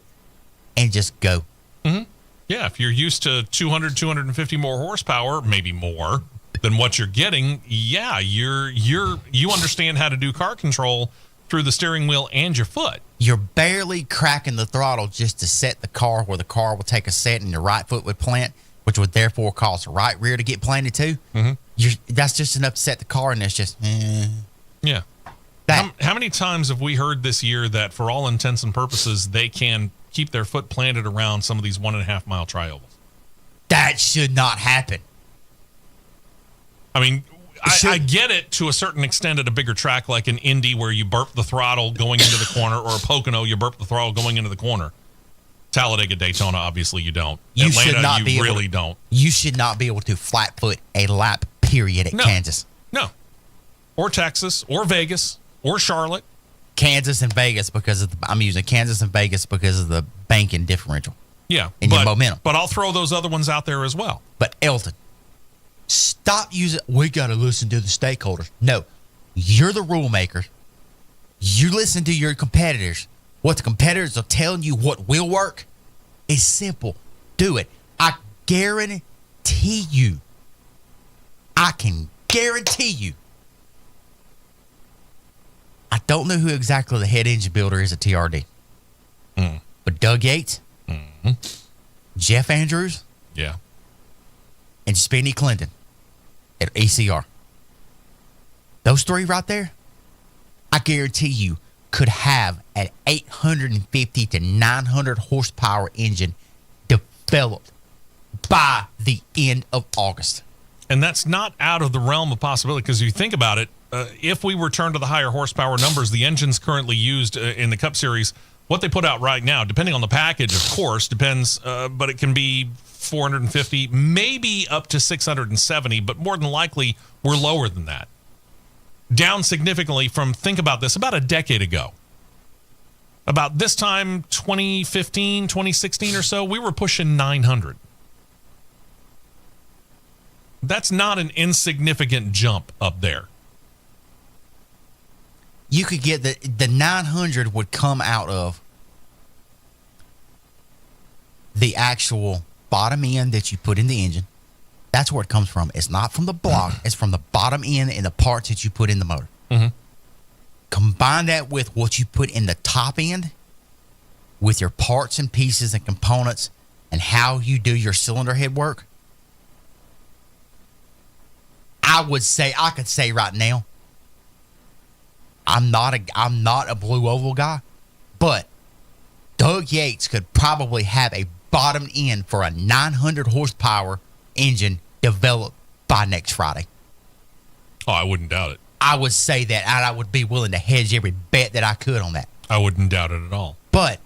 and just go. Mm-hmm. Yeah, if you're used to 200, 250 more horsepower, maybe more than what you're getting, yeah, you understand how to do car control through the steering wheel and your foot. You're barely cracking the throttle just to set the car where the car will take a set and your right foot would plant, which would therefore cause the right rear to get planted too. Mm-hmm. That's just enough to set the car, and it's just yeah. How many times have we heard this year that for all intents and purposes they can keep their foot planted around some of these 1.5 mile triovals? That should not happen. I mean, I get it to a certain extent at a bigger track like an Indy where you burp the throttle going into the corner, or a Pocono, you burp the throttle going into the corner. Talladega, Daytona, obviously you don't. Atlanta, you really don't. You should not be able to flat foot a lap, period, at Kansas. No. Or Texas, or Vegas, or Charlotte. Kansas and Vegas I'm using Kansas and Vegas because of the banking differential. Yeah. And your momentum. But I'll throw those other ones out there as well. But Elton, stop using, we got to listen to the stakeholders. No, you're the rule maker. You listen to your competitors. What the competitors are telling you what will work is simple. Do it. I guarantee you. I can guarantee you. I don't know who exactly the head engine builder is at TRD. But Doug Yates, Jeff Andrews, yeah, and Spenny Clinton at ECR. Those three right there, I guarantee you, could have an 850 to 900 horsepower engine developed by the end of August. And that's not out of the realm of possibility, because you think about it, if we return to the higher horsepower numbers, the engines currently used in the Cup Series, what they put out right now, depending on the package, of course, depends, but it can be 450, maybe up to 670, but more than likely, we're lower than that. Down significantly from, think about this, about a decade ago. About this time, 2015, 2016 or so, we were pushing 900. That's not an insignificant jump up there. You could get the 900 would come out of the actual bottom end that you put in the engine. That's where it comes from. It's not from the block. It's from the bottom end and the parts that you put in the motor. Mm-hmm. Combine that with what you put in the top end with your parts and pieces and components and how you do your cylinder head work. I could say right now, I'm not a blue oval guy, but Doug Yates could probably have a bottom end for a 900 horsepower engine developed by next Friday. Oh, I wouldn't doubt it. I would say that, and I would be willing to hedge every bet that I could on that. I wouldn't doubt it at all. But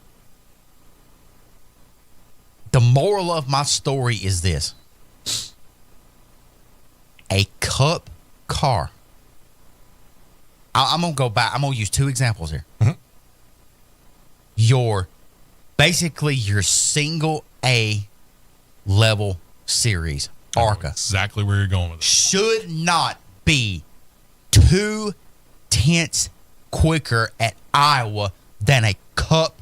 the moral of my story is this. A Cup car. I'm going to go back. I'm going to use two examples here. Basically your single A level series, ARCA. Exactly where you're going with it. Should not be 2/10 quicker at Iowa than a Cup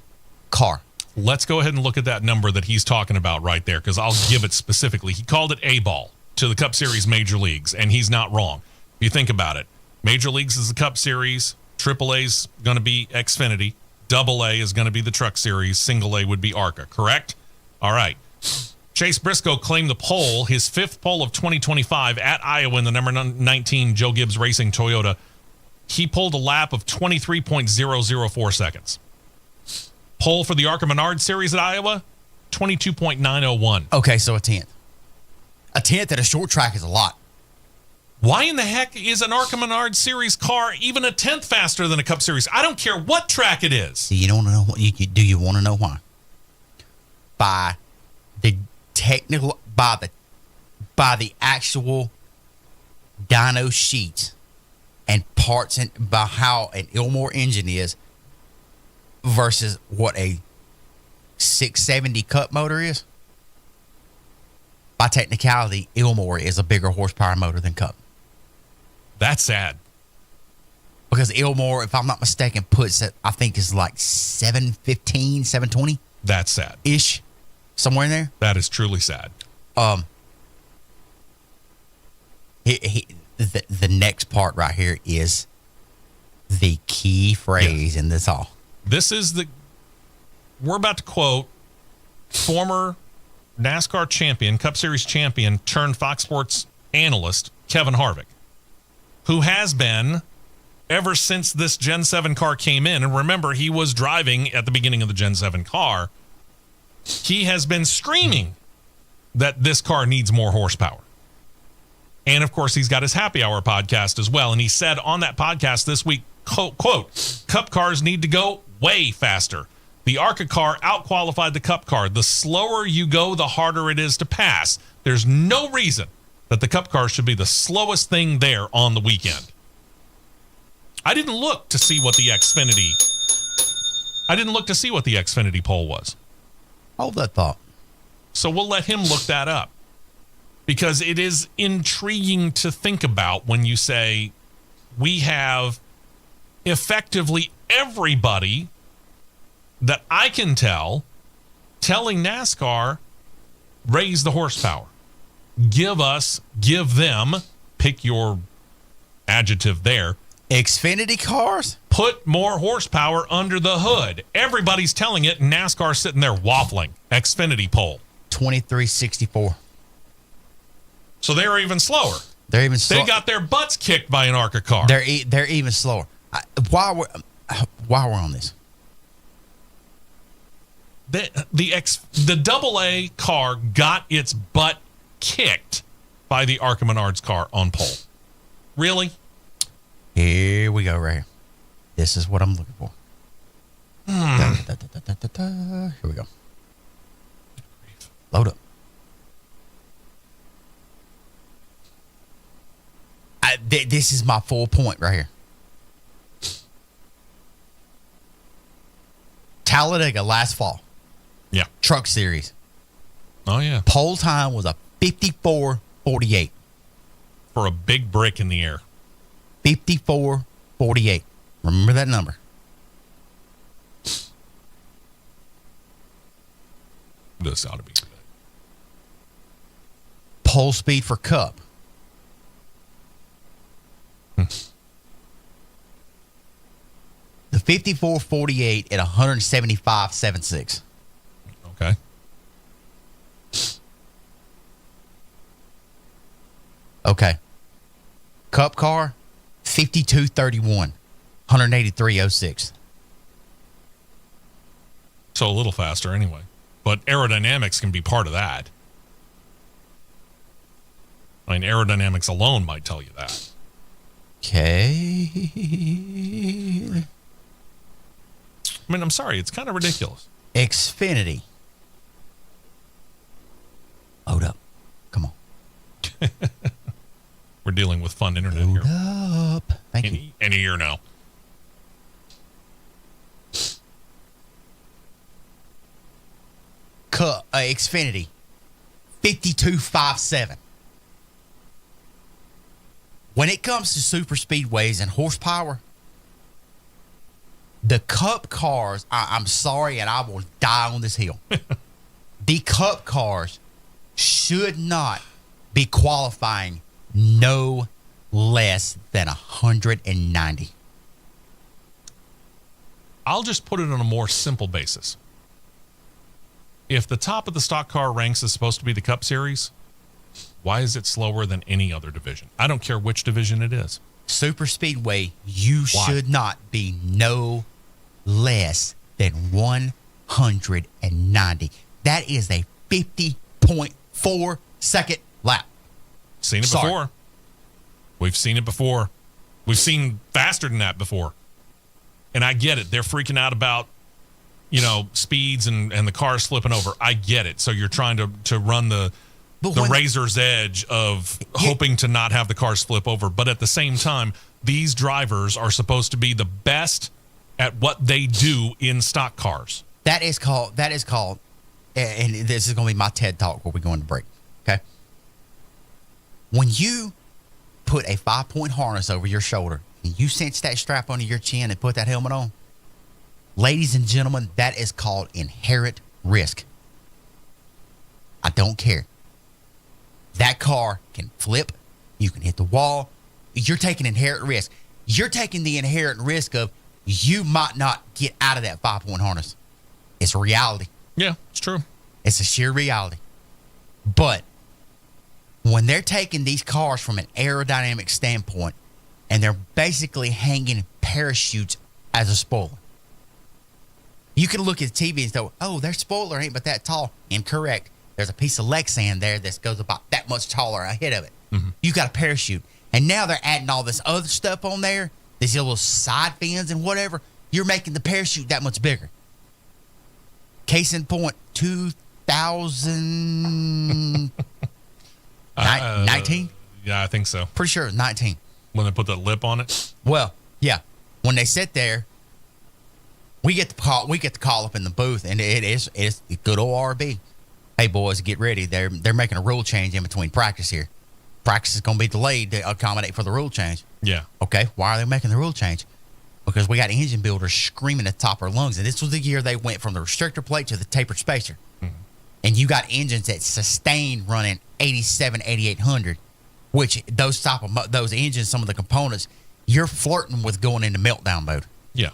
car. Let's go ahead and look at that number that he's talking about right there, because I'll give it specifically. He called it A-ball to the Cup Series Major Leagues, and he's not wrong. If you think about it, Major Leagues is the Cup Series, AAA's going to be Xfinity, AA is going to be the Truck Series, Single A would be ARCA, correct? All right. Chase Briscoe claimed the pole, his fifth pole of 2025 at Iowa in the number 19 Joe Gibbs Racing Toyota. He pulled a lap of 23.004 seconds. Pole for the ARCA Menard Series at Iowa, 22.901. Okay, so a 10th. A 10th at a short track is a lot. Why in the heck is an ARCA Menard Series car even a 10th faster than a Cup Series? I don't care what track it is. Do you want to know what? Do you want to know why? By the technical, by the actual dyno sheet and parts, and by how an Ilmore engine is versus what a 670 Cup motor is. By technicality, Ilmore is a bigger horsepower motor than Cup. That's sad. Because Ilmore, if I'm not mistaken, puts it, I think is like 715, 720. That's sad. Ish. Somewhere in there. That is truly sad. The next part right here is the key phrase in this all. This is we're about to quote former NASCAR champion, Cup Series champion, turned Fox Sports analyst, Kevin Harvick, who has been ever since this Gen 7 car came in. And remember, he was driving at the beginning of the Gen 7 car. He has been screaming that this car needs more horsepower. And, of course, he's got his Happy Hour podcast as well. And he said on that podcast this week, quote, Cup cars need to go way faster. The ARCA car outqualified the Cup car. The slower you go, the harder it is to pass. There's no reason that the Cup car should be the slowest thing there on the weekend. I didn't look to see what the Xfinity poll was. Hold that thought. So we'll let him look that up, because it is intriguing to think about when you say we have effectively everybody that I can tell telling NASCAR, raise the horsepower. Give them, pick your adjective there. Xfinity cars? Put more horsepower under the hood. Everybody's telling it, and NASCAR's sitting there waffling. Xfinity poll. 2364. So they're even slower. They're even slower. They got their butts kicked by an ARCA car. They're even slower. While we're on this, the AA car got its butt kicked by the ARCA Menards car on pole. Really? Here we go, right here. This is what I'm looking for. Here we go. Load up. This is my full point right here. Talladega last fall. Yeah. Truck Series. Oh, yeah. Pole time was a 54:48. For a big brick in the air. 54:48. Remember that number. This ought to be good. Pole speed for Cup. The 54:48 at 175.76. Okay. Okay. Cup car, 52:31, 183.06. So a little faster anyway. But aerodynamics can be part of that. I mean, aerodynamics alone might tell you that. Okay. I mean, I'm sorry. It's kind of ridiculous. Xfinity. Load up. Come on. We're dealing with fun internet here. Up. Thank you. Any year now. Xfinity 5257. When it comes to super speedways and horsepower, the Cup cars, I'm sorry, and I will die on this hill. The Cup cars should not be qualifying no less than 190. I'll just put it on a more simple basis. If the top of the stock car ranks is supposed to be the Cup Series, why is it slower than any other division? I don't care which division it is. Super speedway, you should not be no less than 190. That is a 50.4 second lap. Seen it before. We've seen it before. We've seen faster than that before. And I get it. They're freaking out about, speeds and the cars flipping over. I get it. So you're trying to run the razor's edge of hoping to not have the cars flip over. But at the same time, these drivers are supposed to be the best at what they do in stock cars. That is called, and this is going to be my TED Talk where we go into break. Okay. When you put a 5-point harness over your shoulder and you cinch that strap under your chin and put that helmet on, ladies and gentlemen, that is called inherent risk. I don't care. That car can flip. You can hit the wall. You're taking inherent risk. You're taking the inherent risk of you might not get out of that 5-point harness. It's a reality. Yeah, it's true. It's a sheer reality. But when they're taking these cars from an aerodynamic standpoint and they're basically hanging parachutes as a spoiler, you can look at the TV and go, oh, their spoiler ain't but that tall. Incorrect. There's a piece of Lexan there that goes about that much taller ahead of it. Mm-hmm. You got a parachute. And now they're adding all this other stuff on there, these little side fins and whatever. You're making the parachute that much bigger. Case in point, 2019? Yeah, I think so. Pretty sure it was 19. When they put the lip on it? Well, yeah. When they sit there, we get the call up in the booth, and it's good old RB. Hey, boys, get ready. They're making a rule change in between practice here. Practice is going to be delayed to accommodate for the rule change. Yeah. Okay, why are they making the rule change? Because we got engine builders screaming at the top of their lungs. And this was the year they went from the restrictor plate to the tapered spacer. Mm-hmm. And you got engines that sustain running 87, 8800, which those engines, some of the components, you're flirting with going into meltdown mode. Yeah.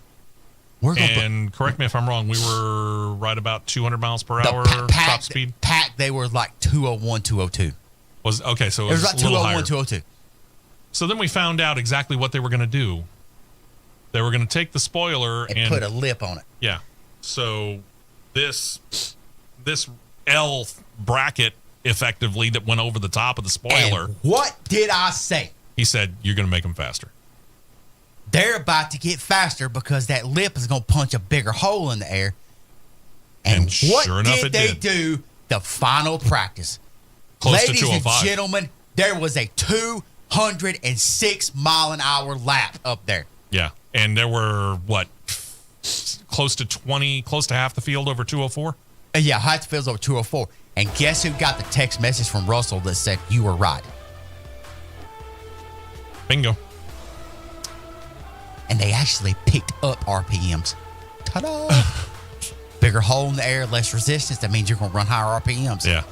Correct me if I'm wrong, we were right about 200 miles per hour top speed? They were like 201, 202. Okay, so it was like 201, 202. So then we found out exactly what they were going to do. They were going to take the spoiler and put a lip on it. Yeah. So this L bracket effectively that went over the top of the spoiler. And what did I say? He said, you're going to make them faster. They're about to get faster because that lip is going to punch a bigger hole in the air. And what sure enough, did they do? The final practice. Close Ladies to 205. and gentlemen, there was a 206 mile an hour lap up there. Yeah. And there were, close to half the field over 204? Yeah, half the field's over 204. And guess who got the text message from Russell that said, you were right? Bingo. And they actually picked up RPMs. Ta-da! Bigger hole in the air, less resistance. That means you're going to run higher RPMs. Yeah.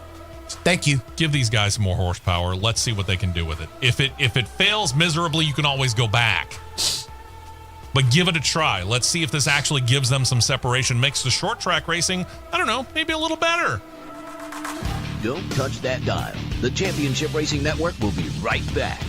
Thank you. Give these guys some more horsepower. Let's see what they can do with it. If it fails miserably, you can always go back. But give it a try. Let's see if this actually gives them some separation, makes the short track racing, I don't know, maybe a little better. Don't touch that dial. The Championship Racing Network will be right back.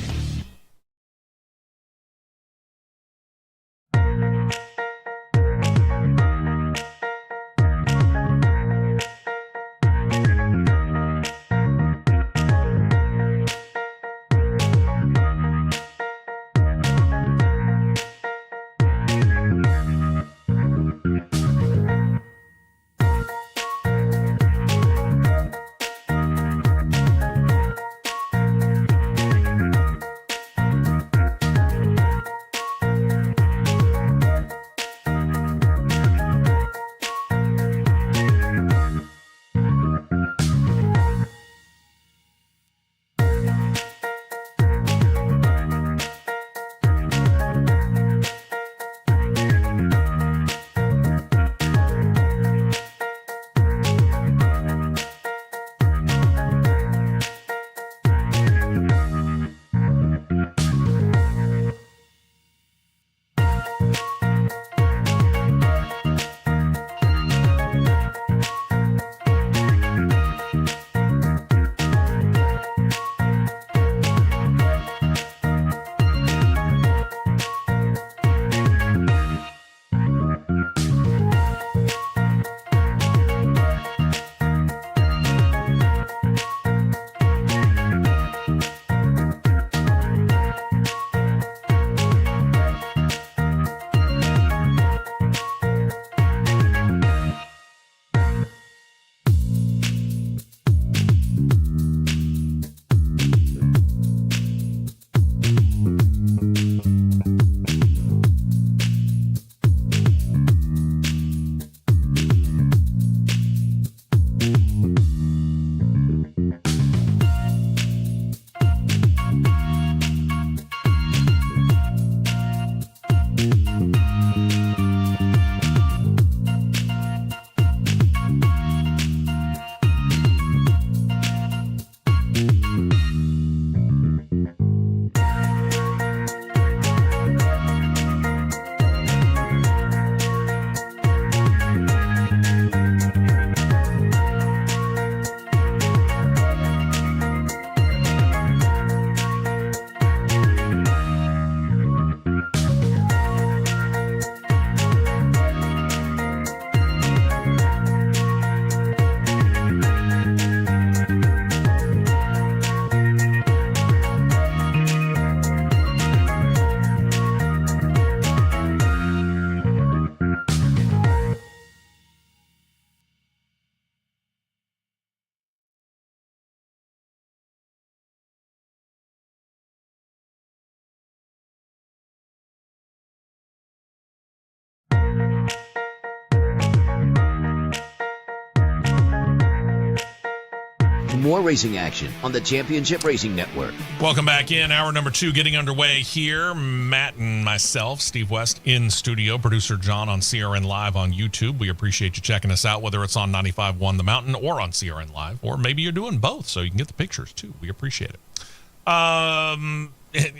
more racing action on the Championship Racing Network. Welcome back in. Hour number 2 getting underway here. Matt and myself, Steve West, in studio. Producer John on CRN Live on YouTube. We appreciate you checking us out, whether it's on 95.1 The Mountain or on CRN Live, or maybe you're doing both so you can get the pictures too. We appreciate it.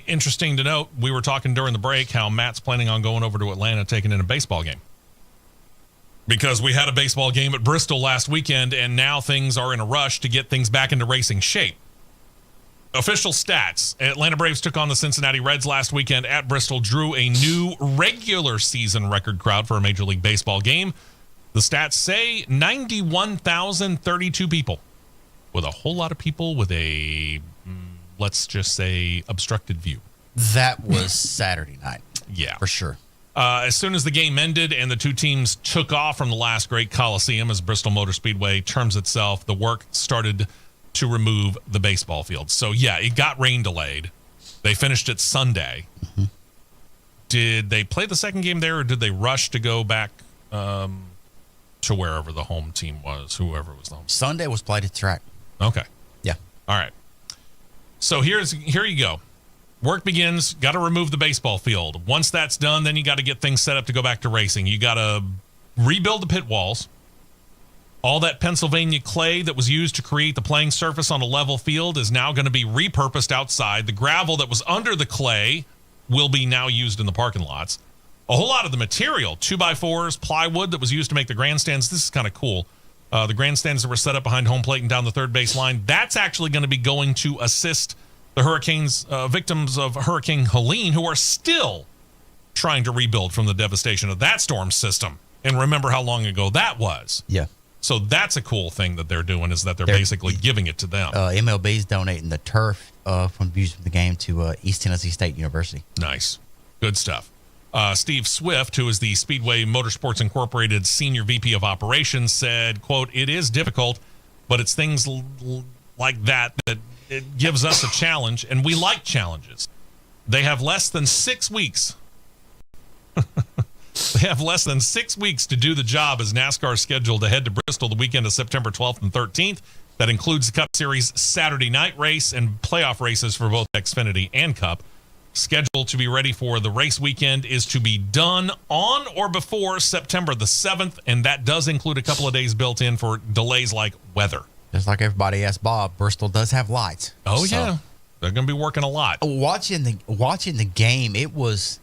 Interesting to note, we were talking during the break how Matt's planning on going over to Atlanta, taking in a baseball game. Because we had a baseball game at Bristol last weekend, and now things are in a rush to get things back into racing shape. Official stats. Atlanta Braves took on the Cincinnati Reds last weekend at Bristol, drew a new regular season record crowd for a Major League Baseball game. The stats say 91,032 people, with a whole lot of people with a, let's just say, obstructed view. That was Saturday night. Yeah. For sure. As soon as the game ended and the two teams took off from the last great Coliseum, as Bristol Motor Speedway terms itself, the work started to remove the baseball field. So, yeah, it got rain delayed. They finished it Sunday. Mm-hmm. Did they play the second game there, or did they rush to go back to wherever the home team was, whoever was the home team? Sunday was played at the track. Okay. Yeah. All right. So here you go. Work begins, got to remove the baseball field. Once that's done, then you got to get things set up to go back to racing. You got to rebuild the pit walls. All that Pennsylvania clay that was used to create the playing surface on a level field is now going to be repurposed outside. The gravel that was under the clay will be now used in the parking lots. A whole lot of the material, 2x4s, plywood that was used to make the grandstands. This is kind of cool. The grandstands that were set up behind home plate and down the third base line, that's actually going to be going to assist the Hurricanes, victims of Hurricane Helene, who are still trying to rebuild from the devastation of that storm system. And remember how long ago that was. Yeah. So that's a cool thing that they're doing, is that they're basically giving it to them. MLB's donating the turf from views from the game to East Tennessee State University. Nice. Good stuff. Steve Swift, who is the Speedway Motorsports Incorporated Senior VP of Operations, said, quote, "It is difficult, but it's things like that it gives us a challenge, and we like challenges. They have less than 6 weeks. They have less than 6 weeks to do the job, as NASCAR is scheduled to head to Bristol the weekend of September 12th and 13th. That includes the Cup Series Saturday night race and playoff races for both Xfinity and Cup. Scheduled to be ready for the race weekend is to be done on or before September the 7th, and that does include a couple of days built in for delays like weather. Just like everybody asked Bob, Bristol does have lights. Oh, so, yeah. They're going to be working a lot. Watching the game, it was,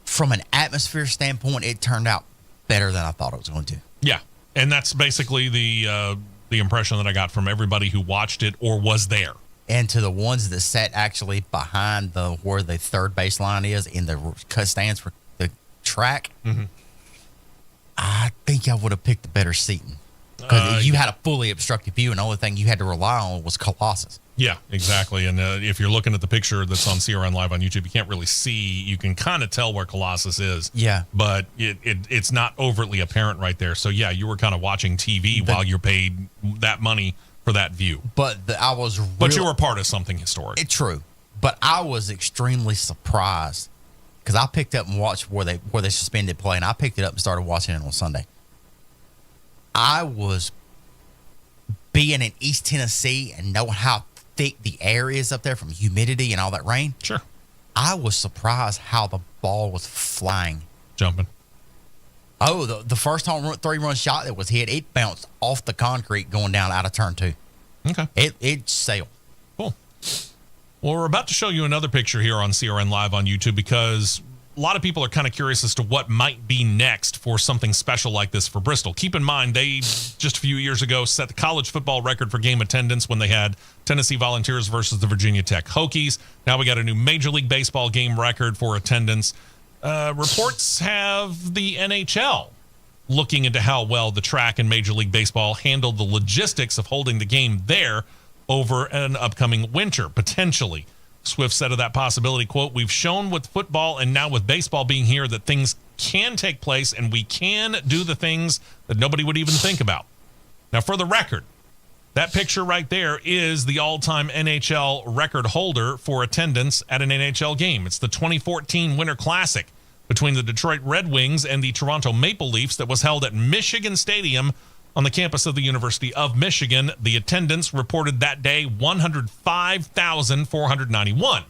from an atmosphere standpoint, it turned out better than I thought it was going to. Yeah, and that's basically the impression that I got from everybody who watched it or was there. And to the ones that sat actually behind where the third baseline is in the stands for the track, mm-hmm. I think I would have picked the better seating. Because you had a fully obstructed view, and the only thing you had to rely on was Colossus. Yeah, exactly. And if you're looking at the picture that's on CRN Live on YouTube, you can't really see. You can kind of tell where Colossus is. Yeah. But it's not overtly apparent right there. So, yeah, you were kind of watching TV while you're paid that money for that view. But But you were part of something historic. True. But I was extremely surprised because I picked up and watched where they suspended play, and I picked it up and started watching it on Sunday. I was being in East Tennessee and knowing how thick the air is up there from humidity and all that rain. Sure. I was surprised how the ball was flying. Jumping. Oh, the first home run, 3-run shot that was hit, it bounced off the concrete going down out of turn 2. Okay. It sailed. Cool. Well, we're about to show you another picture here on CRN Live on YouTube because a lot of people are kind of curious as to what might be next for something special like this for Bristol. Keep in mind, they just a few years ago set the college football record for game attendance when they had Tennessee Volunteers versus the Virginia Tech Hokies. Now we got a new Major League Baseball game record for attendance. Reports have the NHL looking into how well the track and Major League Baseball handled the logistics of holding the game there over an upcoming winter, potentially. Swift said of that possibility, quote, "We've shown with football and now with baseball being here that things can take place and we can do the things that nobody would even think about." Now, for the record, that picture right there is the all-time NHL record holder for attendance at an NHL game. It's the 2014 Winter Classic between the Detroit Red Wings and the Toronto Maple Leafs that was held at Michigan Stadium on the campus of the University of Michigan. The attendance reported that day 105,491.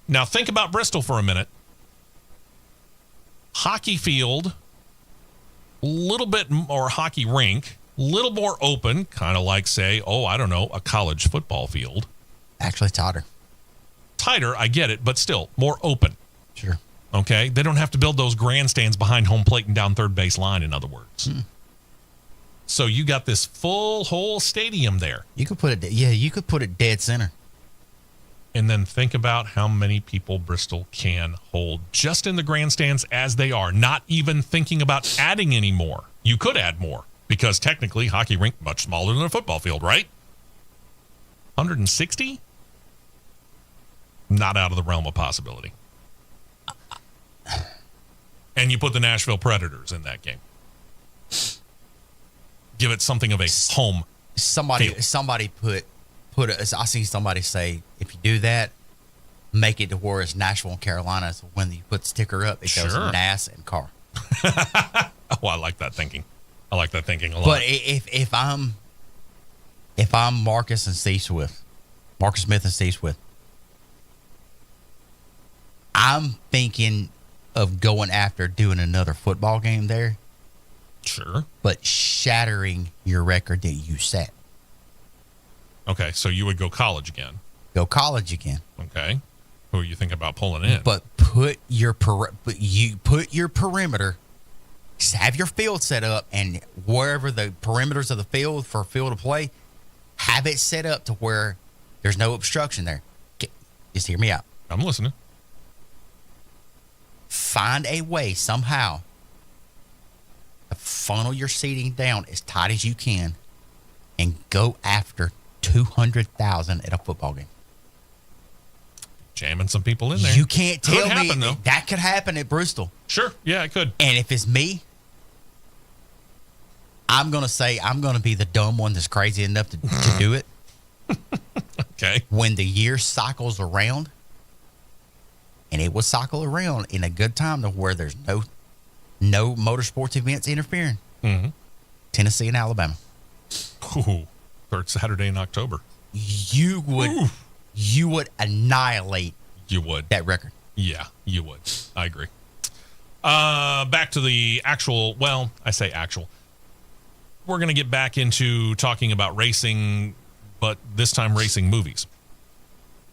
Now think about Bristol for a minute. Hockey field, little bit more hockey rink, little more open, kind of like, say, a college football field. Actually, tighter. Tighter, I get it, but still more open. Sure. Okay? They don't have to build those grandstands behind home plate and down third base line, in other words. So you got this full whole stadium there. You could put it dead center. And then think about how many people Bristol can hold just in the grandstands as they are, not even thinking about adding any more. You could add more because technically hockey rink much smaller than a football field, right? 160? Not out of the realm of possibility. And you put the Nashville Predators in that game. Give it something of a home. Somebody put I see somebody say, if you do that, make it to where it's Nashville and Carolina. So when you put the sticker up, it goes NAS and car. I like that thinking. I like that thinking a lot. But if I'm Marcus Smith and Steve Swift, I'm thinking of going after doing another football game there. Sure. But shattering your record that you set. Okay, so you would go college again. Go college again. Okay. Who are you thinking about pulling in? But put your perimeter, have your field set up, and wherever the perimeters of the field for field of play, have it set up to where there's no obstruction there. Just hear me out. I'm listening. Find a way somehow to funnel your seating down as tight as you can and go after 200,000 at a football game. Jamming some people in there. You can't tell me though. That could happen at Bristol. Sure. Yeah, it could. And if it's me, I'm going to say I'm going to be the dumb one that's crazy enough to do it. Okay. When the year cycles around, and it will cycle around in a good time to where there's no motorsports events interfering. Mm-hmm. Tennessee and Alabama. Ooh, third Saturday in October. You would annihilate that record. Yeah, you would. I agree. Back to the actual, well, I say actual. We're going to get back into talking about racing, but this time racing movies.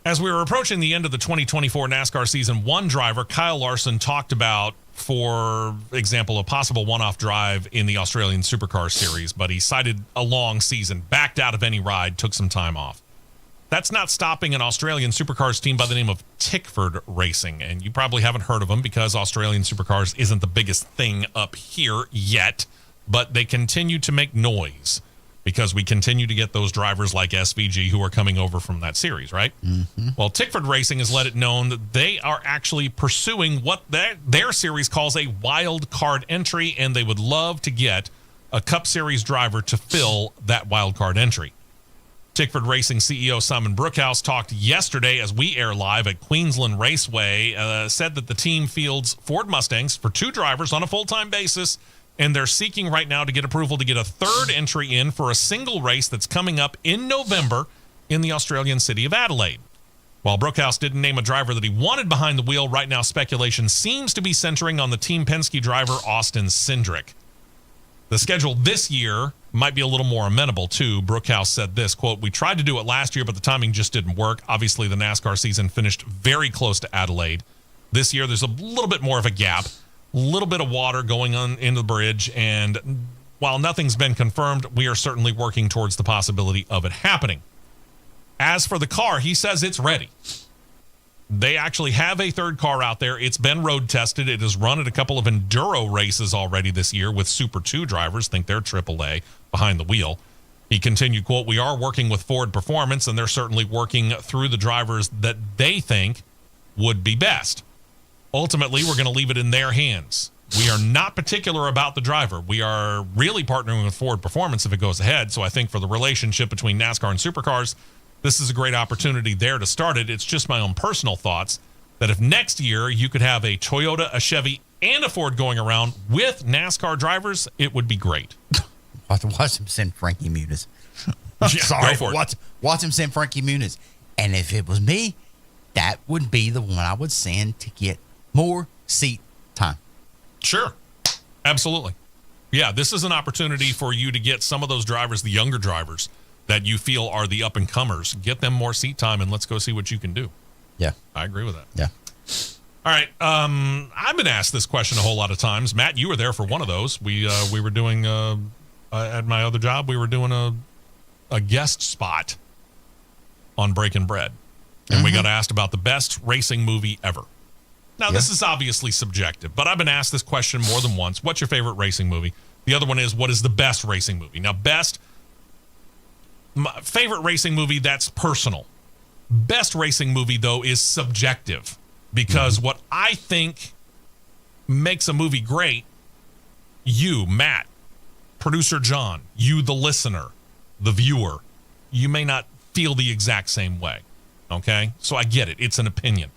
As we were approaching the end of the 2024 NASCAR season, one driver, Kyle Larson, talked about, for example, a possible one-off drive in the Australian Supercar Series, but he cited a long season, backed out of any ride, took some time off. That's not stopping an Australian Supercars team by the name of Tickford Racing, and you probably haven't heard of them because Australian Supercars isn't the biggest thing up here yet, but they continue to make noise because we continue to get those drivers like SVG who are coming over from that series, right? Mm-hmm. Well, Tickford Racing has let it known that they are actually pursuing what their series calls a wild card entry, and they would love to get a Cup Series driver to fill that wild card entry. Tickford Racing CEO Simon Brookhouse talked yesterday as we air live at Queensland Raceway, said that the team fields Ford Mustangs for 2 drivers on a full-time basis, and they're seeking right now to get approval to get a third entry in for a single race that's coming up in November in the Australian city of Adelaide. While Brookhouse didn't name a driver that he wanted behind the wheel, right now speculation seems to be centering on the Team Penske driver Austin Cindric. The schedule this year might be a little more amenable, too. Brookhouse said this, quote, "We tried to do it last year, but the timing just didn't work. Obviously, the NASCAR season finished very close to Adelaide. This year, there's a little bit more of a gap, a little bit of water going on into the bridge, and while nothing's been confirmed, we are certainly working towards the possibility of it happening." As for the car, he says it's ready. They actually have a third car out there. It's been road tested. It has run at a couple of enduro races already this year with Super 2 drivers. Think they're AAA behind the wheel. He continued, quote, "We are working with Ford Performance, and they're certainly working through the drivers that they think would be best. Ultimately, we're going to leave it in their hands. We are not particular about the driver. We are really partnering with Ford Performance if it goes ahead. So I think for the relationship between NASCAR and supercars, this is a great opportunity there to start it. It's just my own personal thoughts that if next year you could have a Toyota, a Chevy, and a Ford going around with NASCAR drivers, it would be great." Watch him send Frankie Muniz. Yeah, Sorry, go for it. watch him send Frankie Muniz. And if it was me, that would be the one I would send to get more seat time. Sure. Absolutely. Yeah, this is an opportunity for you to get some of those drivers, the younger drivers that you feel are the up-and-comers, get them more seat time, and let's go see what you can do. Yeah. I agree with that. Yeah. All right. I've been asked this question a whole lot of times. Matt, you were there for one of those. We were doing, at my other job, we were doing a guest spot on Breaking Bread. And we got asked about the best racing movie ever. Now, this is obviously subjective, but I've been asked this question more than once. What's your favorite racing movie? The other one is, what is the best racing movie? Now, my favorite racing movie, that's personal. Best racing movie, though, is subjective. Because what I think makes a movie great, you, Matt, producer John, you, the listener, the viewer, you may not feel the exact same way. Okay? So I get it. It's an opinion.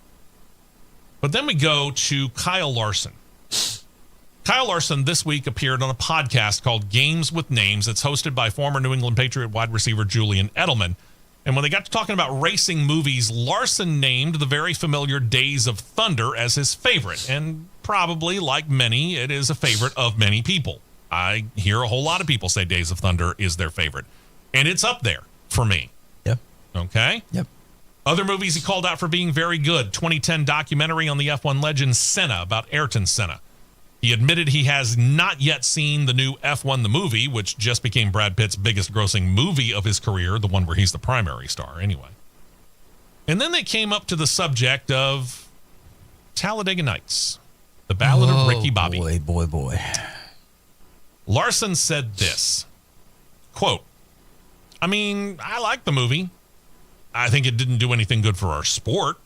But then we go to Kyle Larson. Kyle Larson this week appeared on a podcast called Games with Names. It's hosted by former New England Patriot wide receiver Julian Edelman. And when they got to talking about racing movies, Larson named the very familiar Days of Thunder as his favorite. And probably, like many, it is a favorite of many people. I hear a whole lot of people say Days of Thunder is their favorite. And it's up there for me. Yep. Okay? Yep. Other movies he called out for being very good. 2010 documentary on the F1 legend Senna about Ayrton Senna. He admitted he has not yet seen the new F1 the movie, which just became Brad Pitt's biggest grossing movie of his career, the one where he's the primary star anyway. And then they came up to the subject of Talladega Nights, the Ballad of Ricky Bobby. Boy. Larson said this, quote, I mean, I like the movie. I think it didn't do anything good for our sport.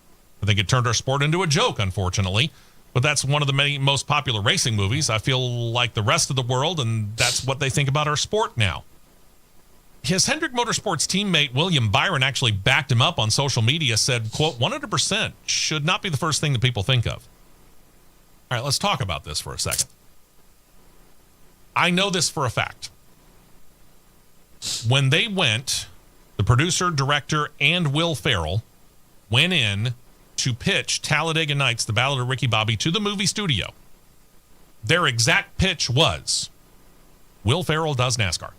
I think it turned our sport into a joke, unfortunately. But that's one of the many most popular racing movies. I feel like the rest of the world, and that's what they think about our sport now. His Hendrick Motorsports teammate, William Byron, actually backed him up on social media, said, quote, 100% should not be the first thing that people think of. All right, let's talk about this for a second. I know this for a fact. When they went, the producer, director, and Will Ferrell went in to pitch Talladega Nights, the Ballad of Ricky Bobby, to the movie studio. Their exact pitch was, Will Ferrell does NASCAR.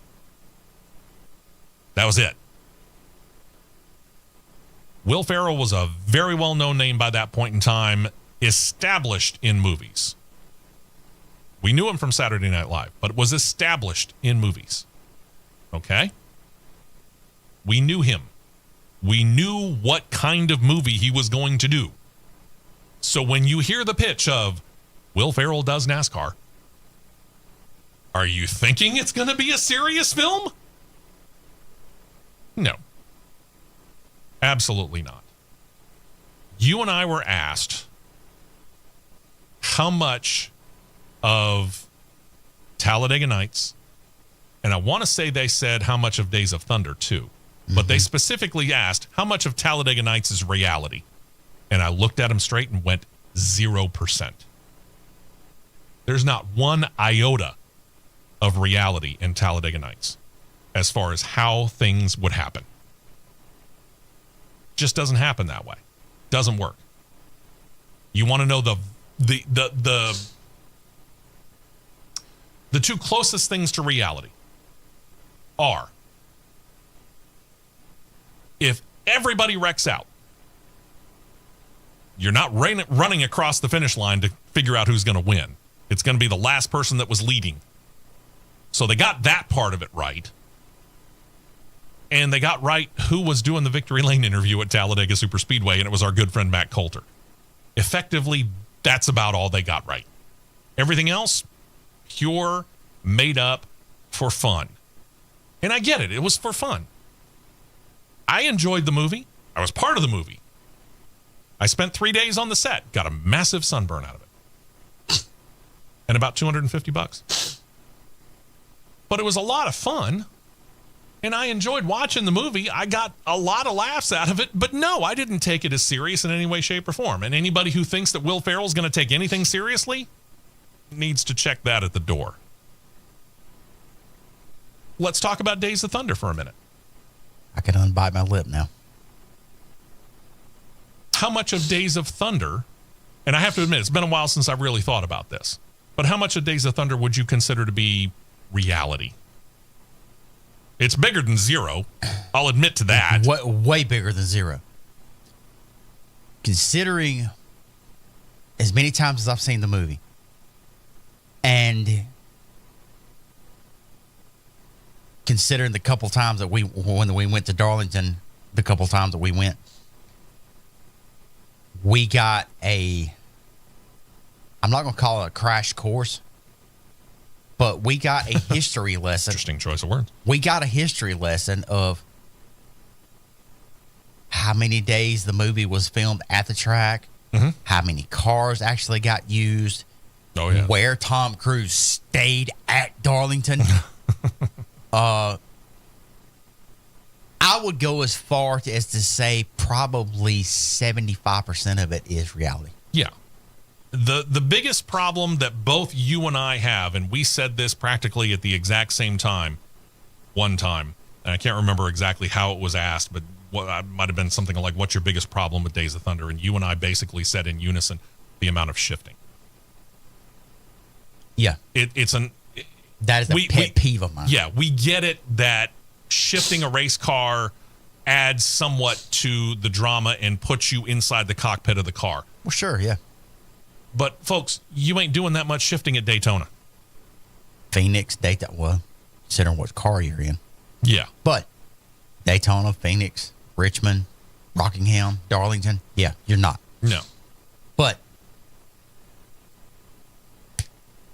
That was it. Will Ferrell was a very well-known name by that point in time, established in movies. We knew him from Saturday Night Live, but was established in movies. Okay? We knew him. We knew what kind of movie he was going to do. So when you hear the pitch of Will Ferrell does NASCAR, are you thinking it's going to be a serious film? No. Absolutely not. You and I were asked how much of Talladega Nights, and I want to say they said how much of Days of Thunder too. But they specifically asked how much of Talladega Nights is reality. And I looked at them straight and went 0%. There's not one iota of reality in Talladega Nights as far as how things would happen. Just doesn't happen that way. Doesn't work. You want to know the two closest things to reality are, if everybody wrecks out, you're not running across the finish line to figure out who's going to win. It's going to be the last person that was leading. So they got that part of it right. And they got right who was doing the Victory Lane interview at Talladega Superspeedway, and it was our good friend Matt Coulter. Effectively, that's about all they got right. Everything else, pure, made up for fun. And I get it. It was for fun. I enjoyed the movie. I was part of the movie. I spent 3 days on the set. Got a massive sunburn out of it. And about $250. But it was a lot of fun. And I enjoyed watching the movie. I got a lot of laughs out of it. But no, I didn't take it as serious in any way, shape, or form. And anybody who thinks that Will Ferrell's going to take anything seriously needs to check that at the door. let's talk about Days of Thunder for a minute. I can unbite my lip now. How much of Days of Thunder, and I have to admit, it's been a while since I've really thought about this, but how much of Days of Thunder would you consider to be reality? It's bigger than zero. I'll admit to that. Way bigger than zero. Considering as many times as I've seen the movie, and considering the couple times that when we went to Darlington, the couple times that we went, we got I'm not going to call it a crash course, but we got a history lesson. Interesting choice of words. We got a history lesson of how many days the movie was filmed at the track, how many cars actually got used, where Tom Cruise stayed at Darlington. I would go as far as to say probably 75% of it is reality. Yeah. The biggest problem that both you and I have, and we said this practically at the exact same time, one time, and I can't remember exactly how it was asked, but it might have been something like, what's your biggest problem with Days of Thunder? And you and I basically said in unison, the amount of shifting. Yeah. That is a pet peeve of mine. Yeah, we get it that shifting a race car adds somewhat to the drama and puts you inside the cockpit of the car. Well, sure, yeah. But, folks, you ain't doing that much shifting at Daytona. Phoenix, Daytona, well, considering what car you're in. Yeah. But Daytona, Phoenix, Richmond, Rockingham, Darlington, yeah, you're not. No. But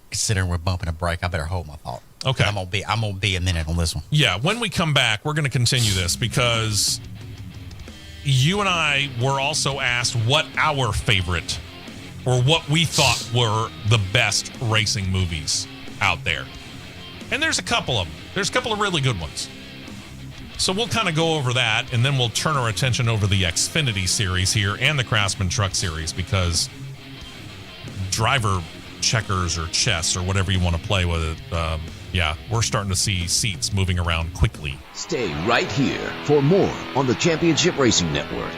considering we're bumping a break, I better hold my thought. Okay. I'm gonna be a minute on this one. Yeah, when we come back, we're going to continue this because you and I were also asked what our favorite or what we thought were the best racing movies out there. And there's a couple of them. There's a couple of really good ones. So we'll kind of go over that, and then we'll turn our attention over the Xfinity series here and the Craftsman Truck series, because driver checkers or chess or whatever you want to play with it, we're starting to see seats moving around quickly. Stay right here for more on the Championship Racing Network.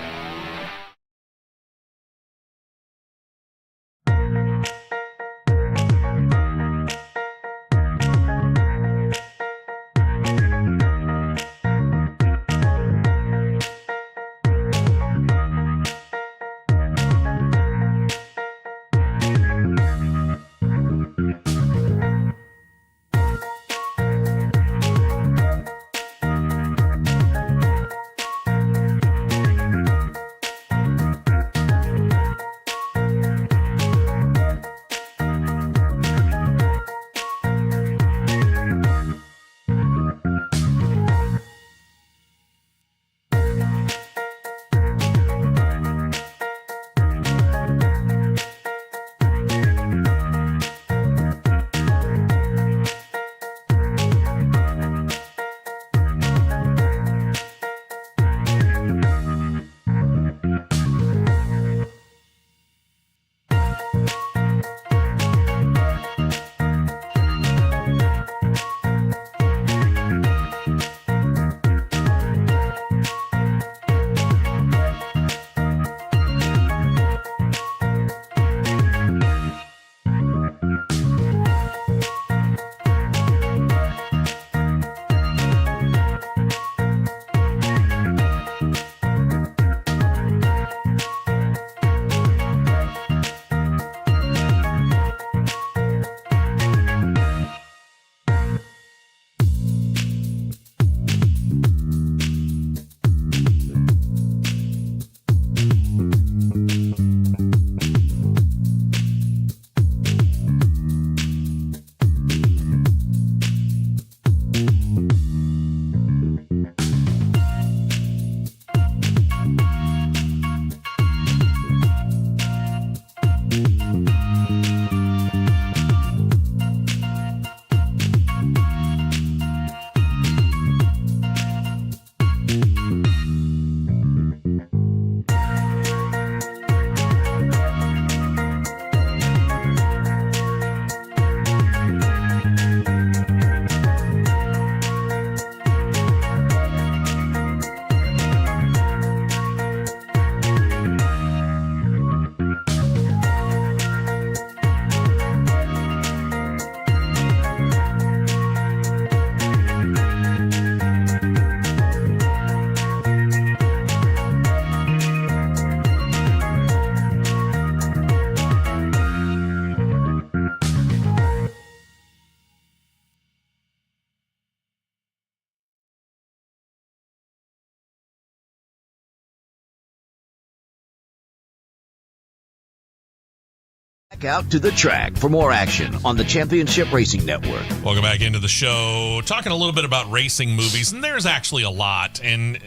back out to the track for more action on the Championship Racing Network. Welcome back into the show. Talking a little bit about racing movies, and there's actually a lot, and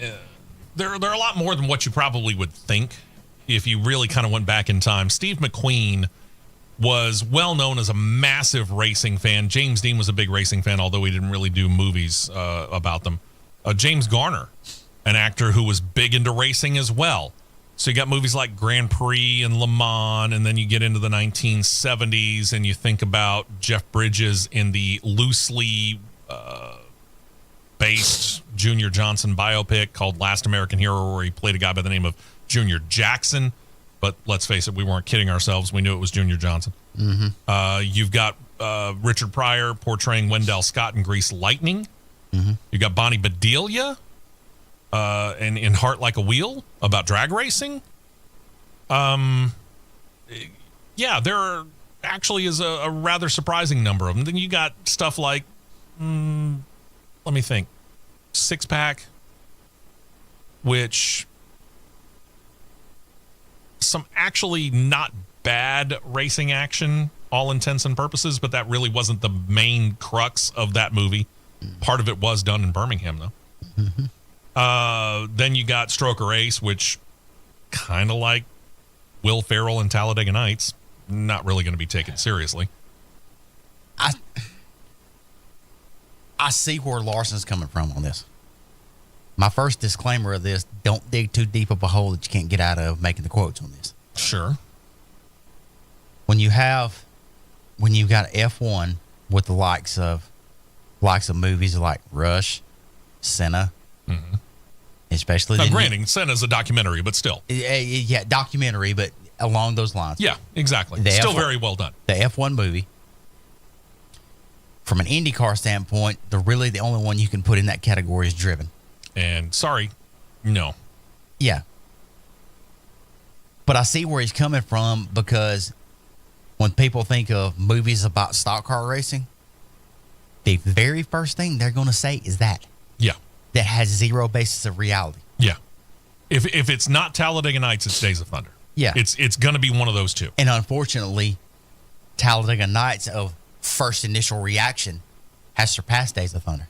there are a lot more than what you probably would think if you really kind of went back in time. Steve McQueen was well known as a massive racing fan. James Dean was a big racing fan, although he didn't really do movies about them. James Garner, an actor who was big into racing as well. So you got movies like Grand Prix and Le Mans, and then you get into the 1970s and you think about Jeff Bridges in the loosely based Junior Johnson biopic called Last American Hero, where he played a guy by the name of Junior Jackson. But let's face it, we weren't kidding ourselves. We knew it was Junior Johnson. Mm-hmm. You've got Richard Pryor portraying Wendell Scott in Grease Lightning. Mm-hmm. You got Bonnie Bedelia and in Heart Like a Wheel about drag racing. Yeah, there actually is a rather surprising number of them. Then you got stuff like, let me think, Six Pack, which some actually not bad racing action, all intents and purposes, but that really wasn't the main crux of that movie. Part of it was done in Birmingham, though. Mm-hmm. Then you got Stroker Ace, which kind of like Will Ferrell and Talladega Nights, not really going to be taken seriously. I see where Larson's coming from on this. My first disclaimer of this, don't dig too deep of a hole that you can't get out of making the quotes on this. Sure. When you've got F1 with the likes of movies like Rush, Senna, mm-hmm. especially. Now, granted, Senna's a documentary, but still. Yeah, documentary, but along those lines. Yeah, exactly. Still very well done. The F1 movie. From an IndyCar standpoint, the only one you can put in that category is Driven. And sorry, no. Yeah. But I see where he's coming from, because when people think of movies about stock car racing, the very first thing they're going to say is that. Yeah. That has zero basis of reality. Yeah. If it's not Talladega Nights, it's Days of Thunder. Yeah. It's going to be one of those two. And unfortunately, Talladega Nights of first initial reaction has surpassed Days of Thunder.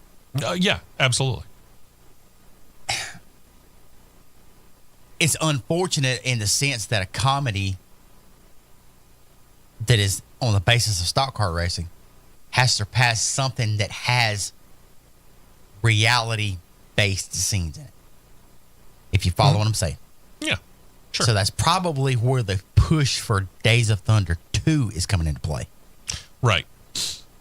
Yeah, absolutely. It's unfortunate in the sense that a comedy that is on the basis of stock car racing has surpassed something that has reality-based scenes in it. If you follow what I'm saying. Yeah, sure. So that's probably where the push for Days of Thunder 2 is coming into play. Right.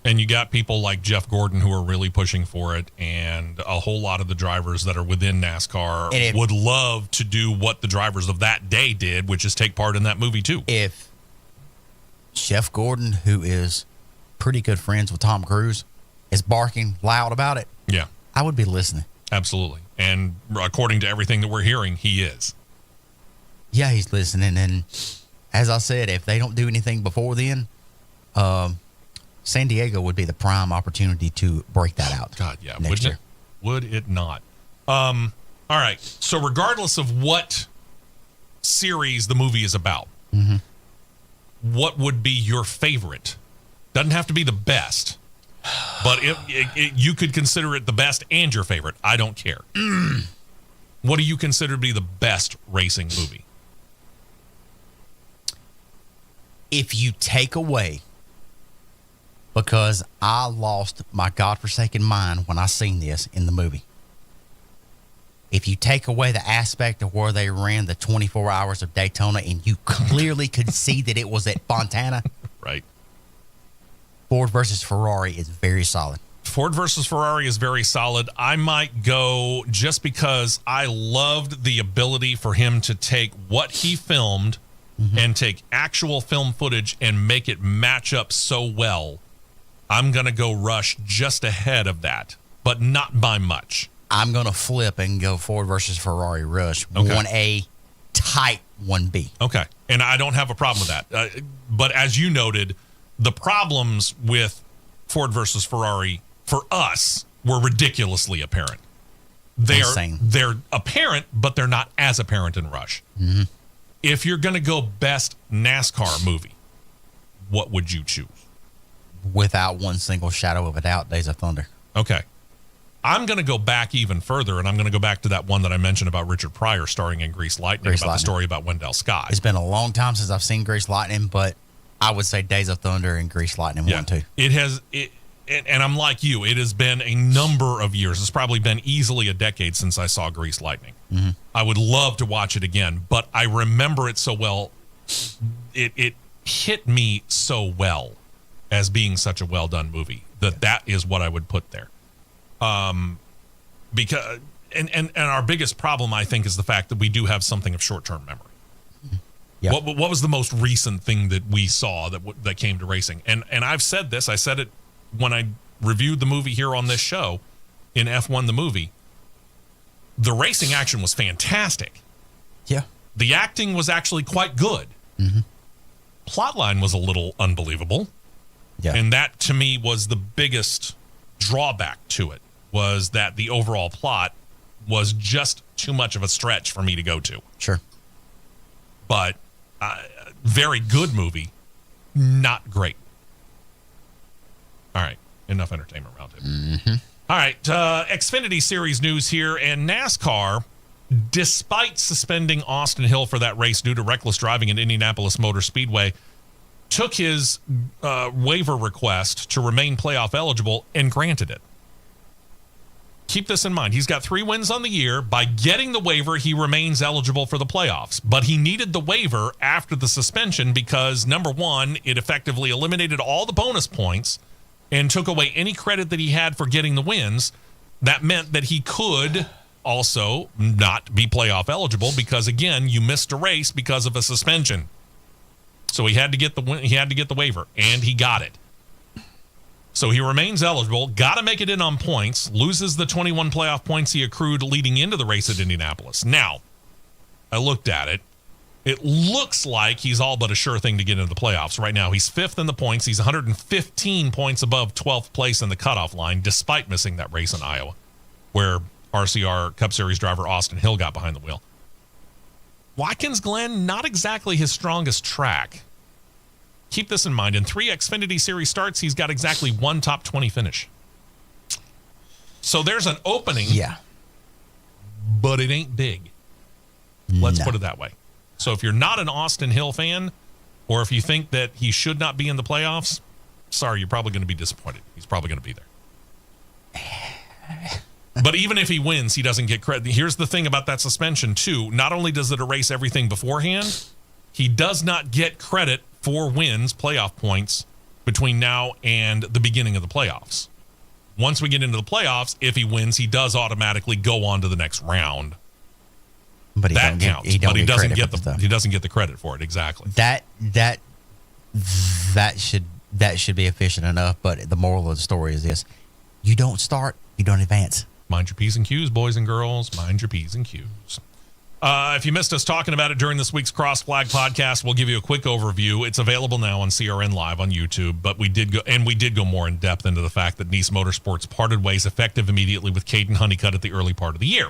And you got people like Jeff Gordon who are really pushing for it, and a whole lot of the drivers that are within NASCAR would love to do what the drivers of that day did, which is take part in that movie too. If Jeff Gordon, who is pretty good friends with Tom Cruise, is barking loud about it, yeah, I would be listening. Absolutely. And according to everything that we're hearing, he is. Yeah, he's listening. And as I said, if they don't do anything before then, San Diego would be the prime opportunity to break that out. God, yeah. Next year. Would it not? All right. So regardless of what series the movie is about, mm-hmm. what would be your favorite? Doesn't have to be the best, but you could consider it the best and your favorite. I don't care. What do you consider to be the best racing movie? If you take away, because I lost my godforsaken mind when I seen this in the movie. If you take away the aspect of where they ran the 24 hours of Daytona and you clearly could see that it was at Fontana. Right. Ford versus Ferrari is very solid. Ford versus Ferrari is very solid. I might go just because I loved the ability for him to take what he filmed mm-hmm. and take actual film footage and make it match up so well. I'm going to go Rush just ahead of that, but not by much. I'm going to flip and go Ford versus Ferrari Rush. Okay. 1A, tight 1B. Okay. And I don't have a problem with that. But as you noted, the problems with Ford versus Ferrari for us were ridiculously apparent. They're apparent, but they're not as apparent in Rush. Mm-hmm. If you're going to go best NASCAR movie, what would you choose? Without one single shadow of a doubt, Days of Thunder. Okay. I'm going to go back even further, and I'm going to go back to that one that I mentioned about Richard Pryor starring in Grease Lightning, the story about Wendell Scott. It's been a long time since I've seen Grease Lightning, but I would say Days of Thunder and Grease Lightning 1, 2. And I'm like you. It has been a number of years. It's probably been easily a decade since I saw Grease Lightning. Mm-hmm. I would love to watch it again, but I remember it so well. It hit me so well as being such a well-done movie that is what I would put there. Because and our biggest problem, I think, is the fact that we do have something of short-term memory. Yeah. What was the most recent thing that we saw that came to racing? And I've said this. I said it when I reviewed the movie here on this show in F1 the movie. The racing action was fantastic. Yeah. The acting was actually quite good. Mm-hmm. Plotline was a little unbelievable. Yeah. And that, to me, was the biggest drawback to it, was that the overall plot was just too much of a stretch for me to go to. Sure. But very good movie, not great. All right, enough entertainment around it. Mm-hmm. All right, Xfinity Series news here, and NASCAR, despite suspending Austin Hill for that race due to reckless driving at Indianapolis Motor Speedway, took his waiver request to remain playoff eligible and granted it. Keep this in mind. He's got 3 wins on the year. By getting the waiver, he remains eligible for the playoffs. But he needed the waiver after the suspension because, number one, it effectively eliminated all the bonus points and took away any credit that he had for getting the wins. That meant that he could also not be playoff eligible because, again, you missed a race because of a suspension. So he had to get the waiver, and he got it. So he remains eligible, got to make it in on points, loses the 21 playoff points he accrued leading into the race at Indianapolis. Now, I looked at it. It looks like he's all but a sure thing to get into the playoffs. Right now, he's 5th in the points. He's 115 points above 12th place in the cutoff line, despite missing that race in Iowa, where RCR Cup Series driver Austin Hill got behind the wheel. Watkins Glen, not exactly his strongest track. Keep this in mind. In 3 Xfinity Series starts, he's got exactly 1 top 20 finish. So there's an opening. Yeah. But it ain't big. Let's put it that way. So if you're not an Austin Hill fan, or if you think that he should not be in the playoffs, sorry, you're probably going to be disappointed. He's probably going to be there. But even if he wins, he doesn't get credit. Here's the thing about that suspension, too. Not only does it erase everything beforehand, he does not get credit for wins, playoff points, between now and the beginning of the playoffs. Once we get into the playoffs, if he wins, he does automatically go on to the next round. But that counts. He doesn't get the credit for it. Exactly. That should be efficient enough. But the moral of the story is this: you don't start, you don't advance. Mind your P's and Q's, boys and girls. Mind your P's and Q's. If you missed us talking about it during this week's Cross Flag podcast, we'll give you a quick overview. It's available now on CRN Live on YouTube, but we did go more in depth into the fact that Nice Motorsports parted ways effective immediately with Caden Honeycutt at the early part of the year.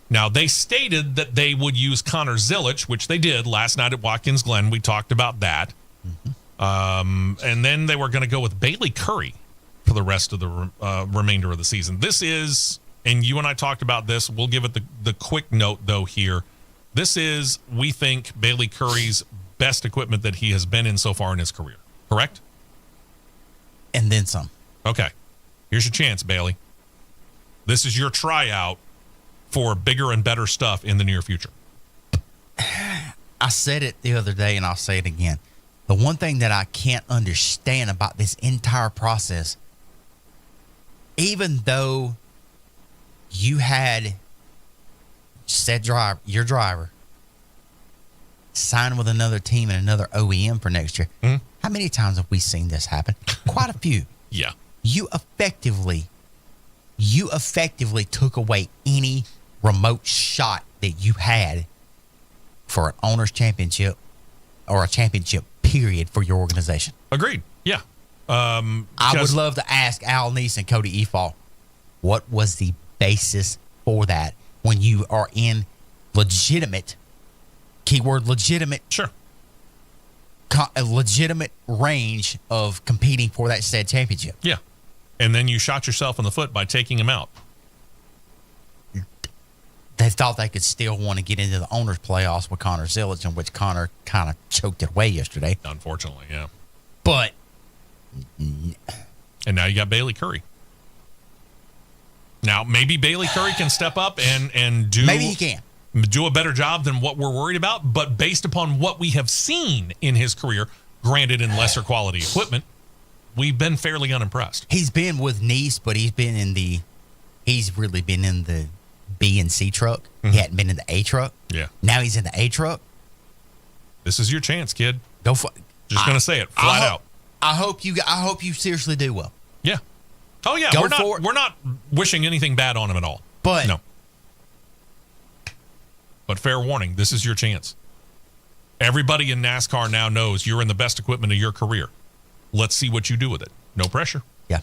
Now, they stated that they would use Connor Zilich, which they did last night at Watkins Glen. We talked about that. Mm-hmm. And then they were going to go with Bailey Curry for the rest of the remainder of the season. This is, and you and I talked about this, we'll give it the quick note, though, here. This is, we think, Bailey Curry's best equipment that he has been in so far in his career. Correct? And then some. Okay. Here's your chance, Bailey. This is your tryout for bigger and better stuff in the near future. I said it the other day, and I'll say it again. The one thing that I can't understand about this entire process, even though you had your driver sign with another team and another OEM for next year, how many times have we seen this happen? Quite a few. Yeah. You effectively took away any remote shot that you had for an owner's championship or a championship period for your organization. Agreed. Yeah. I would love to ask Al Neese and Cody Efall, what was the basis for that when you are in legitimate, keyword legitimate, sure, a legitimate range of competing for that said championship. Yeah. And then you shot yourself in the foot by taking him out. They thought they could still want to get into the owners' playoffs with Connor Zillage, in which Connor kind of choked it away yesterday. Unfortunately, yeah. But and now you got Bailey Curry. Now, maybe Bailey Curry can step up and do... Maybe he can. Do a better job than what we're worried about, but based upon what we have seen in his career, granted in lesser quality equipment, we've been fairly unimpressed. He's been with Nice, but he's really been in the B and C truck. Mm-hmm. He hadn't been in the A truck. Yeah. Now he's in the A truck. This is your chance, kid. Go for it. Just going to say it flat out. I hope you seriously do well. Yeah. Oh yeah, we're not wishing anything bad on him at all. But no. But fair warning, this is your chance. Everybody in NASCAR now knows you're in the best equipment of your career. Let's see what you do with it. No pressure. Yeah.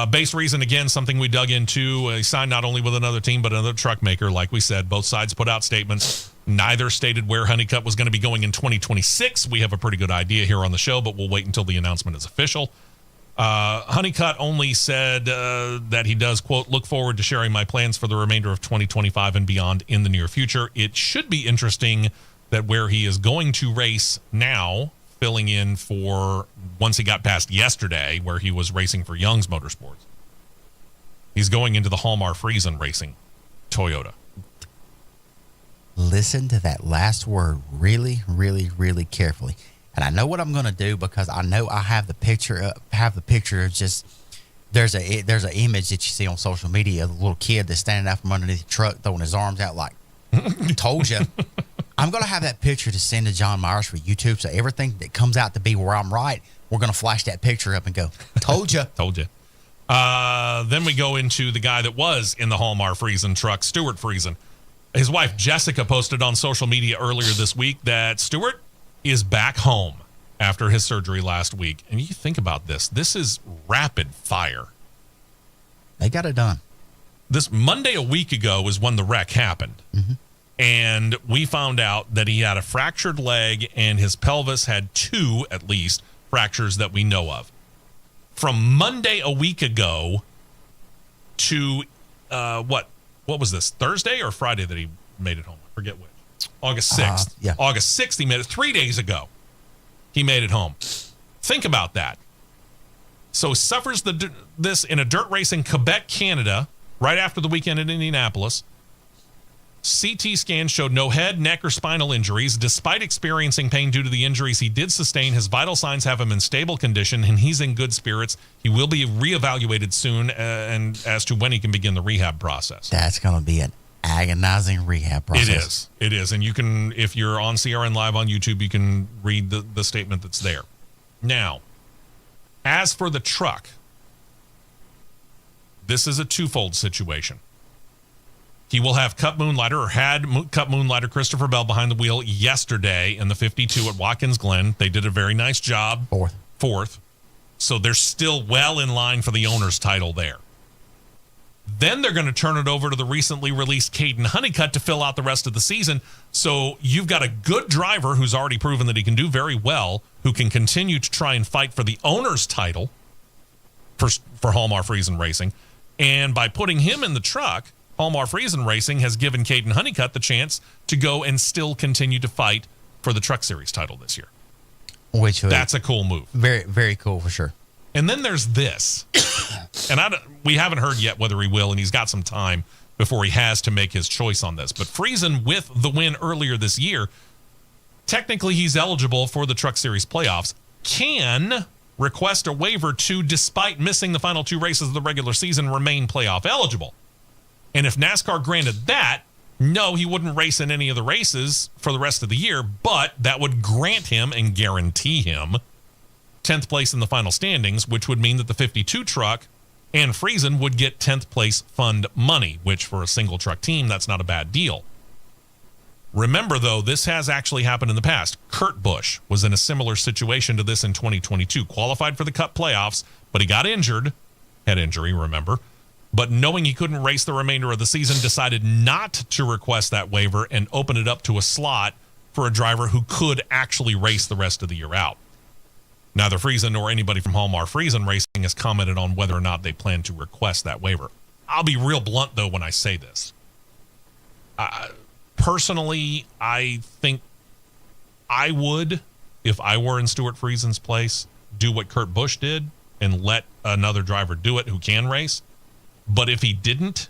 Base reason, again, something we dug into. He signed not only with another team, but another truck maker. Like we said, both sides put out statements. Neither stated where Honeycutt was going to be going in 2026. We have a pretty good idea here on the show, but we'll wait until the announcement is official. Honeycutt only said that he does, quote, look forward to sharing my plans for the remainder of 2025 and beyond in the near future. It should be interesting that where he is going to race now, filling in for once he got past yesterday where he was racing for Young's Motorsports. He's going into the Hallmark Friesen Racing Toyota. Listen to that last word really, really, really carefully. And I know what I'm going to do because I know I have the picture of just there's an image that you see on social media of the little kid that's standing out from underneath the truck throwing his arms out like, told you. I'm going to have that picture to send to John Myers for YouTube. So everything that comes out to be where I'm right, we're going to flash that picture up and go, told you. Told you. Then we go into the guy that was in the Hallmark Friesen truck, Stuart Friesen. His wife, Jessica, posted on social media earlier this week that Stuart is back home after his surgery last week. And you think about this. This is rapid fire. They got it done. This Monday a week ago is when the wreck happened. Mm-hmm. And we found out that he had a fractured leg and his pelvis had 2, at least, fractures that we know of. From Monday a week ago to, what was this, Thursday or Friday that he made it home? I forget which. August 6th. Yeah. August 6th, he made it. 3 days ago, he made it home. Think about that. So suffers this in a dirt race in Quebec, Canada, right after the weekend in Indianapolis. CT scans showed no head, neck, or spinal injuries. Despite experiencing pain due to the injuries he did sustain, his vital signs have him in stable condition, and he's in good spirits. He will be reevaluated soon and as to when he can begin the rehab process. That's going to be an agonizing rehab process. It is. And you can, if you're on CRN Live on YouTube, you can read the statement that's there. Now, as for the truck, this is a twofold situation. He will have Cup Moonlighter, or had Cup Moonlighter Christopher Bell behind the wheel yesterday in the 52 at Watkins Glen. They did a very nice job. Fourth. So they're still well in line for the owner's title there. Then they're going to turn it over to the recently released Caden Honeycutt to fill out the rest of the season. So you've got a good driver who's already proven that he can do very well, who can continue to try and fight for the owner's title for Hallmark Friesen Racing. And by putting him in the truck, Hallmark Friesen Racing has given Caden Honeycutt the chance to go and still continue to fight for the Truck Series title this year. That's a cool move. Very, very cool for sure. And then there's this. And we haven't heard yet whether he will, and he's got some time before he has to make his choice on this. But Friesen, with the win earlier this year, technically he's eligible for the Truck Series playoffs, can request a waiver to, despite missing the final 2 races of the regular season, remain playoff eligible. And if NASCAR granted that, no, he wouldn't race in any of the races for the rest of the year, but that would grant him and guarantee him 10th place in the final standings, which would mean that the 52 truck and Friesen would get 10th place fund money, which for a single truck team, that's not a bad deal. Remember, though, this has actually happened in the past. Kurt Busch was in a similar situation to this in 2022, qualified for the Cup playoffs, but he got injured, head injury, remember, but knowing he couldn't race the remainder of the season, decided not to request that waiver and open it up to a slot for a driver who could actually race the rest of the year out. Neither Friesen nor anybody from Hallmar Friesen Racing has commented on whether or not they plan to request that waiver. I'll be real blunt, though, when I say this. Personally, I think I would, if I were in Stuart Friesen's place, do what Kurt Busch did and let another driver do it who can race. But if he didn't,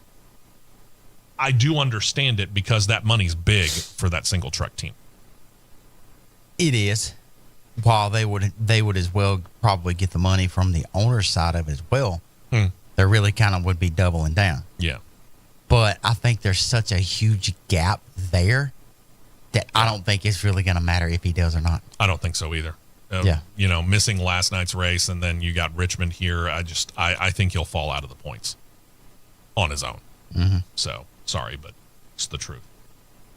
I do understand it because that money's big for that single truck team. It is. While they would as well probably get the money from the owner's side of it as well, they really kind of would be doubling down. Yeah. But I think there's such a huge gap there that I don't think it's really going to matter if he does or not. I don't think so either. Yeah. You know, missing last night's race and then you got Richmond here. I think he'll fall out of the points on his own. Mm-hmm. So, sorry, but it's the truth.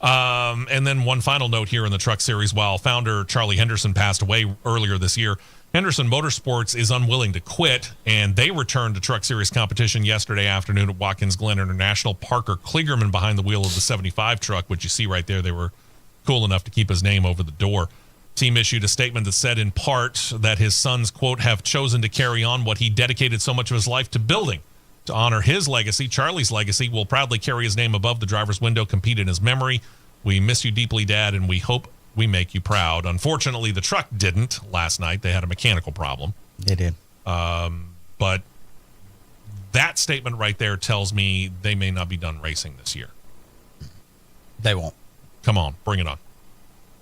And then one final note here in the Truck Series. While founder Charlie Henderson passed away earlier this year, Henderson Motorsports is unwilling to quit, and they returned to Truck Series competition yesterday afternoon at Watkins Glen International. Parker Kligerman behind the wheel of the 75 truck, which you see right there. They were cool enough to keep his name over the door. Team issued a statement that said in part that his sons, quote, have chosen to carry on what he dedicated so much of his life to building. To honor his legacy, Charlie's legacy, will proudly carry his name above the driver's window, compete in his memory. We miss you deeply, Dad, and we hope we make you proud. Unfortunately, the truck didn't last night. They had a mechanical problem. They did. But that statement right there tells me they may not be done racing this year. They won't. Come on, bring it on.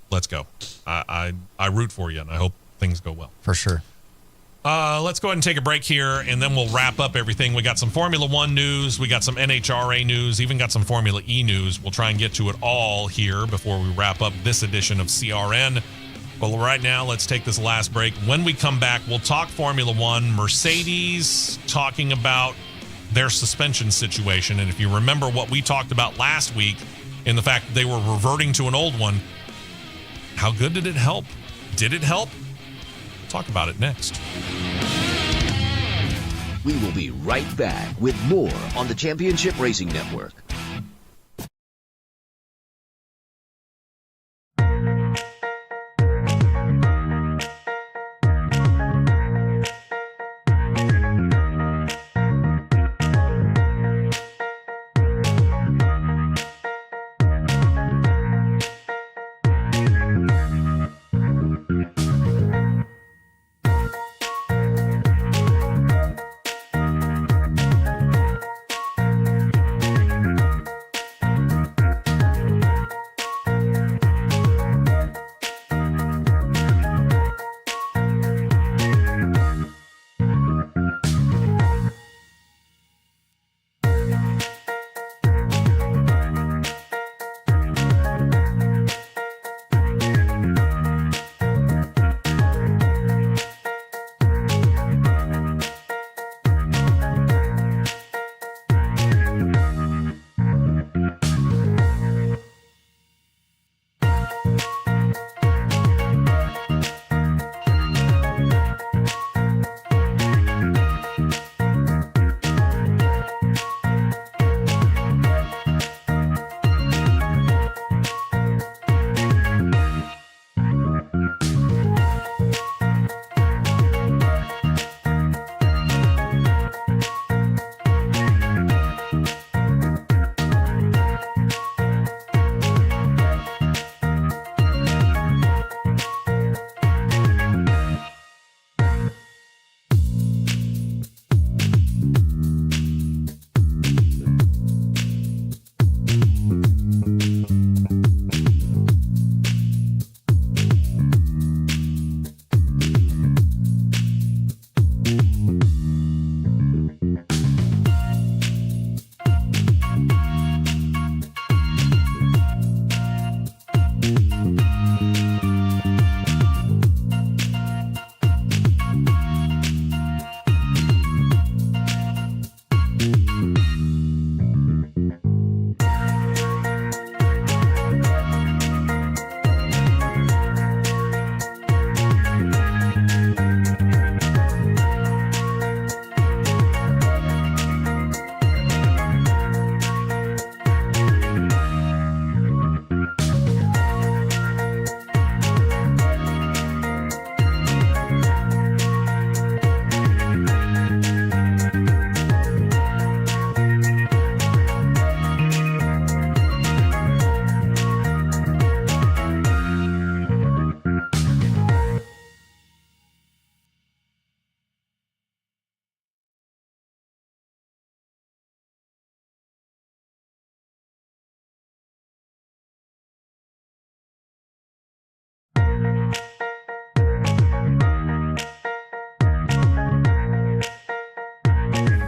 Let's go. I root for you, and I hope things go well. For sure. Let's go ahead and take a break here, and then we'll wrap up everything. We got some Formula One news. We got some NHRA news, even got some Formula E news. We'll try and get to it all here before we wrap up this edition of CRN. But right now, let's take this last break. When we come back, we'll talk Formula One. Mercedes talking about their suspension situation. And if you remember what we talked about last week in the fact that they were reverting to an old one, how good did it help? Did it help? Talk about it next. We will be right back with more on the Championship Racing Network.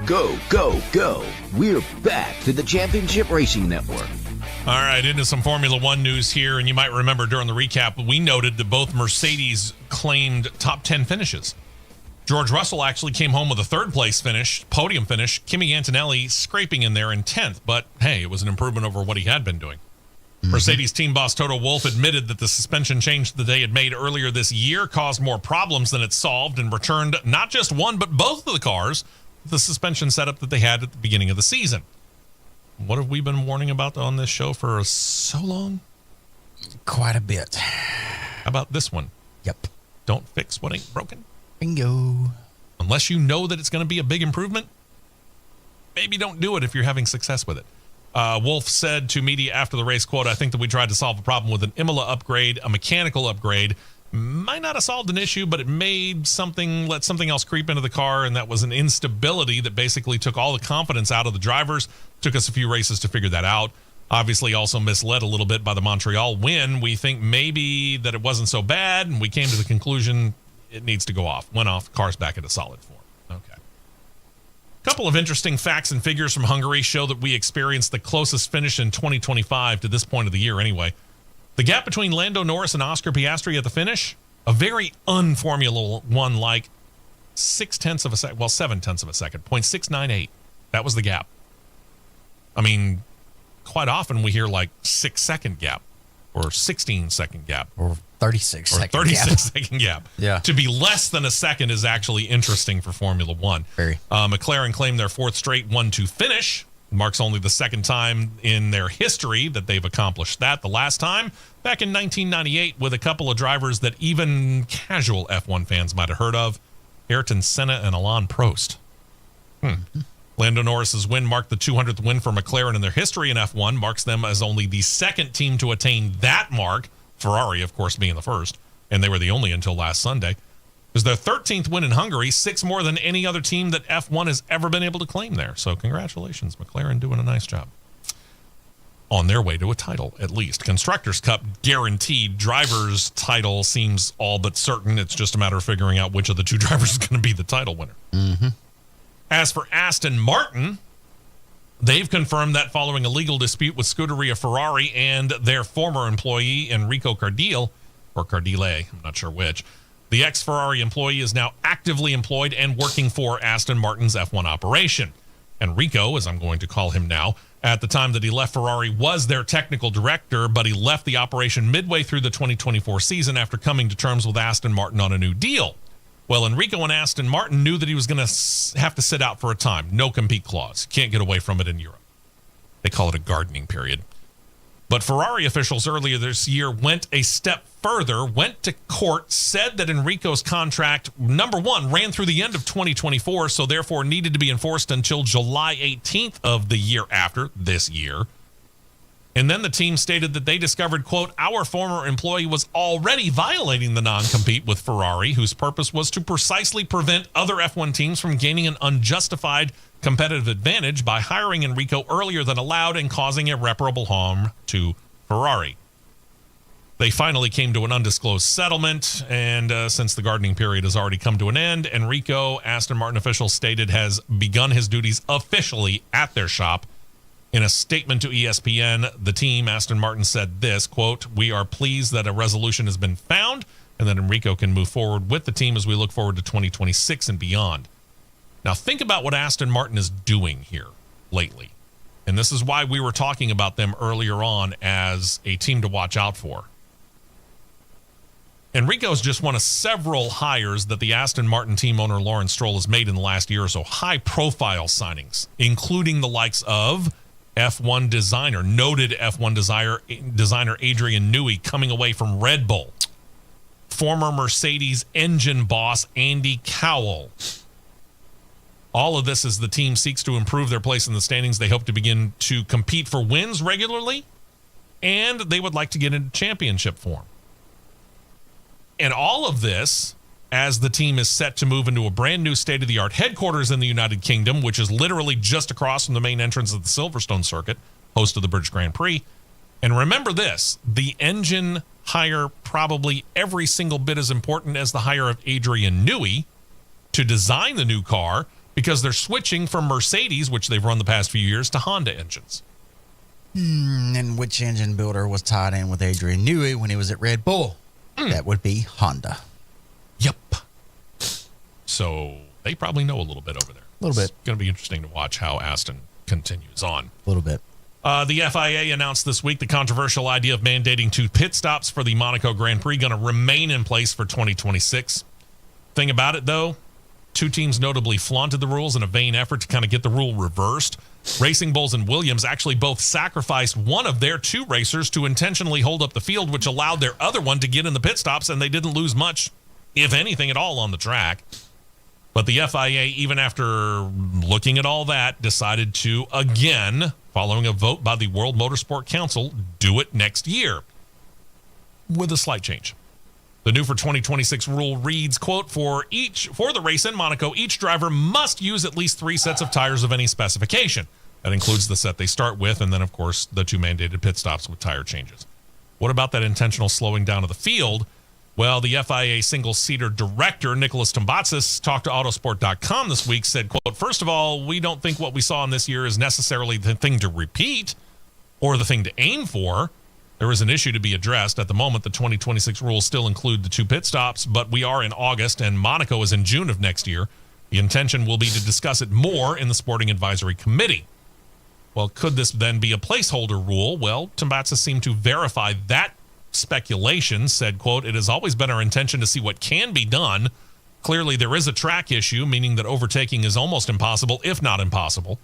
Go, go, go. We're back to the Championship Racing Network. All right, into some Formula One news here. And you might remember during the recap, we noted that both Mercedes claimed top 10 finishes. George Russell actually came home with a third-place finish, podium finish. Kimi Antonelli scraping in there in 10th. But, hey, it was an improvement over what he had been doing. Mercedes team boss Toto Wolff admitted that the suspension change that they had made earlier this year caused more problems than it solved and returned not just one, but both of the cars with the suspension setup that they had at the beginning of the season. What have we been warning about on this show for so long? Quite a bit. How about this one? Yep. Don't fix what ain't broken. Bingo. Unless you know that it's going to be a big improvement, maybe don't do it if you're having success with it. Wolff said to media after the race, quote, I think that we tried to solve a problem with an Imola upgrade, a mechanical upgrade. Might not have solved an issue, but it let something else creep into the car, and that was an instability that basically took all the confidence out of the drivers. Took us a few races to figure that out. Obviously also misled a little bit by the Montreal win. We think maybe that it wasn't so bad, and we came to the conclusion it needs to go off. Went off, car's back into solid form. Okay. Couple of interesting facts and figures from Hungary show that we experienced the closest finish in 2025 to this point of the year anyway. The gap between Lando Norris and Oscar Piastri at the finish, a very un-Formula One like 0.7 of a second, 0.698. That was the gap. I mean, quite often we hear like 6-second gap or 16-second gap. Or 36 or second 36 gap. second gap. Yeah. To be less than a second is actually interesting for Formula One. Very. McLaren claimed their fourth straight 1-2 finish. Marks only the second time in their history that they've accomplished that. The last time, back in 1998, with a couple of drivers that even casual F1 fans might have heard of, Ayrton Senna and Alain Prost. Lando Norris's win marked the 200th win for McLaren in their history in F1, marks them as only the second team to attain that mark, Ferrari, of course, being the first, and they were the only until last Sunday. It was their 13th win in Hungary, 6 more than any other team that F1 has ever been able to claim there. So congratulations, McLaren doing a nice job. On their way to a title, at least. Constructors' Cup guaranteed. Drivers' title seems all but certain. It's just a matter of figuring out which of the two drivers is going to be the title winner. As for Aston Martin, they've confirmed that following a legal dispute with Scuderia Ferrari and their former employee, Enrico Cardile, or Cardile, I'm not sure which, the ex-Ferrari employee is now actively employed and working for Aston Martin's F1 operation. Enrico, as I'm going to call him now, at the time that he left Ferrari was their technical director, but he left the operation midway through the 2024 season after coming to terms with Aston Martin on a new deal. Well, Enrico and Aston Martin knew that he was going to have to sit out for a time. No compete clause. Can't get away from it in Europe. They call it a gardening period. But Ferrari officials earlier this year went a step further, went to court, said that Enrico's contract, number one, ran through the end of 2024, so therefore needed to be enforced until July 18th of the year after, this year. And then the team stated that they discovered, quote, our former employee was already violating the non-compete with Ferrari, whose purpose was to precisely prevent other F1 teams from gaining an unjustified competitive advantage by hiring Enrico earlier than allowed and causing irreparable harm to Ferrari. They finally came to an undisclosed settlement, and since the gardening period has already come to an end, Enrico, Aston Martin officials stated, has begun his duties officially at their shop. In a statement to ESPN, the team, Aston Martin, said this, quote, we are pleased that a resolution has been found and that Enrico can move forward with the team as we look forward to 2026 and beyond. Now, think about what Aston Martin is doing here lately. And this is why we were talking about them earlier on as a team to watch out for. Enrico's just one of several hires that the Aston Martin team owner Lawrence Stroll has made in the last year or so. High-profile signings, including the likes of F1 designer, noted F1 designer Adrian Newey coming away from Red Bull. Former Mercedes engine boss Andy Cowell. All of this as the team seeks to improve their place in the standings. They hope to begin to compete for wins regularly, and they would like to get into championship form. And all of this as the team is set to move into a brand new state-of-the-art headquarters in the United Kingdom, which is literally just across from the main entrance of the Silverstone circuit, host of the British Grand Prix. And remember this, the engine hire probably every single bit as important as the hire of Adrian Newey to design the new car, because they're switching from Mercedes, which they've run the past few years, to Honda engines. And which engine builder was tied in with Adrian Newey when he was at Red Bull? That would be Honda. Yep. So they probably know a little bit over there. A little bit. It's going to be interesting to watch how Aston continues on. A little bit. The FIA announced this week the controversial idea of mandating 2 pit stops for the Monaco Grand Prix going to remain in place for 2026. Thing about it, though, 2 teams notably flaunted the rules in a vain effort to kind of get the rule reversed. Racing Bulls and Williams actually both sacrificed one of their 2 racers to intentionally hold up the field, which allowed their other one to get in the pit stops, and they didn't lose much, if anything at all, on the track. But the FIA, even after looking at all that, decided to, again, following a vote by the World Motorsport Council, do it next year with a slight change. The new for 2026 rule reads, quote, for the race in Monaco, each driver must use at least 3 sets of tires of any specification. That includes the set they start with, and then, of course, the 2 mandated pit stops with tire changes. What about that intentional slowing down of the field? Well, the FIA single-seater director, Nicholas Tombatsis, talked to Autosport.com this week, said, quote, first of all, we don't think what we saw in this year is necessarily the thing to repeat or the thing to aim for. There is an issue to be addressed. At the moment, the 2026 rules still include the 2 pit stops, but we are in August, and Monaco is in June of next year. The intention will be to discuss it more in the Sporting Advisory Committee. Well, could this then be a placeholder rule? Well, Tombatsis seemed to verify that speculation, said, quote, it has always been our intention to see what can be done. Clearly, there is a track issue, meaning that overtaking is almost impossible, if not impossible.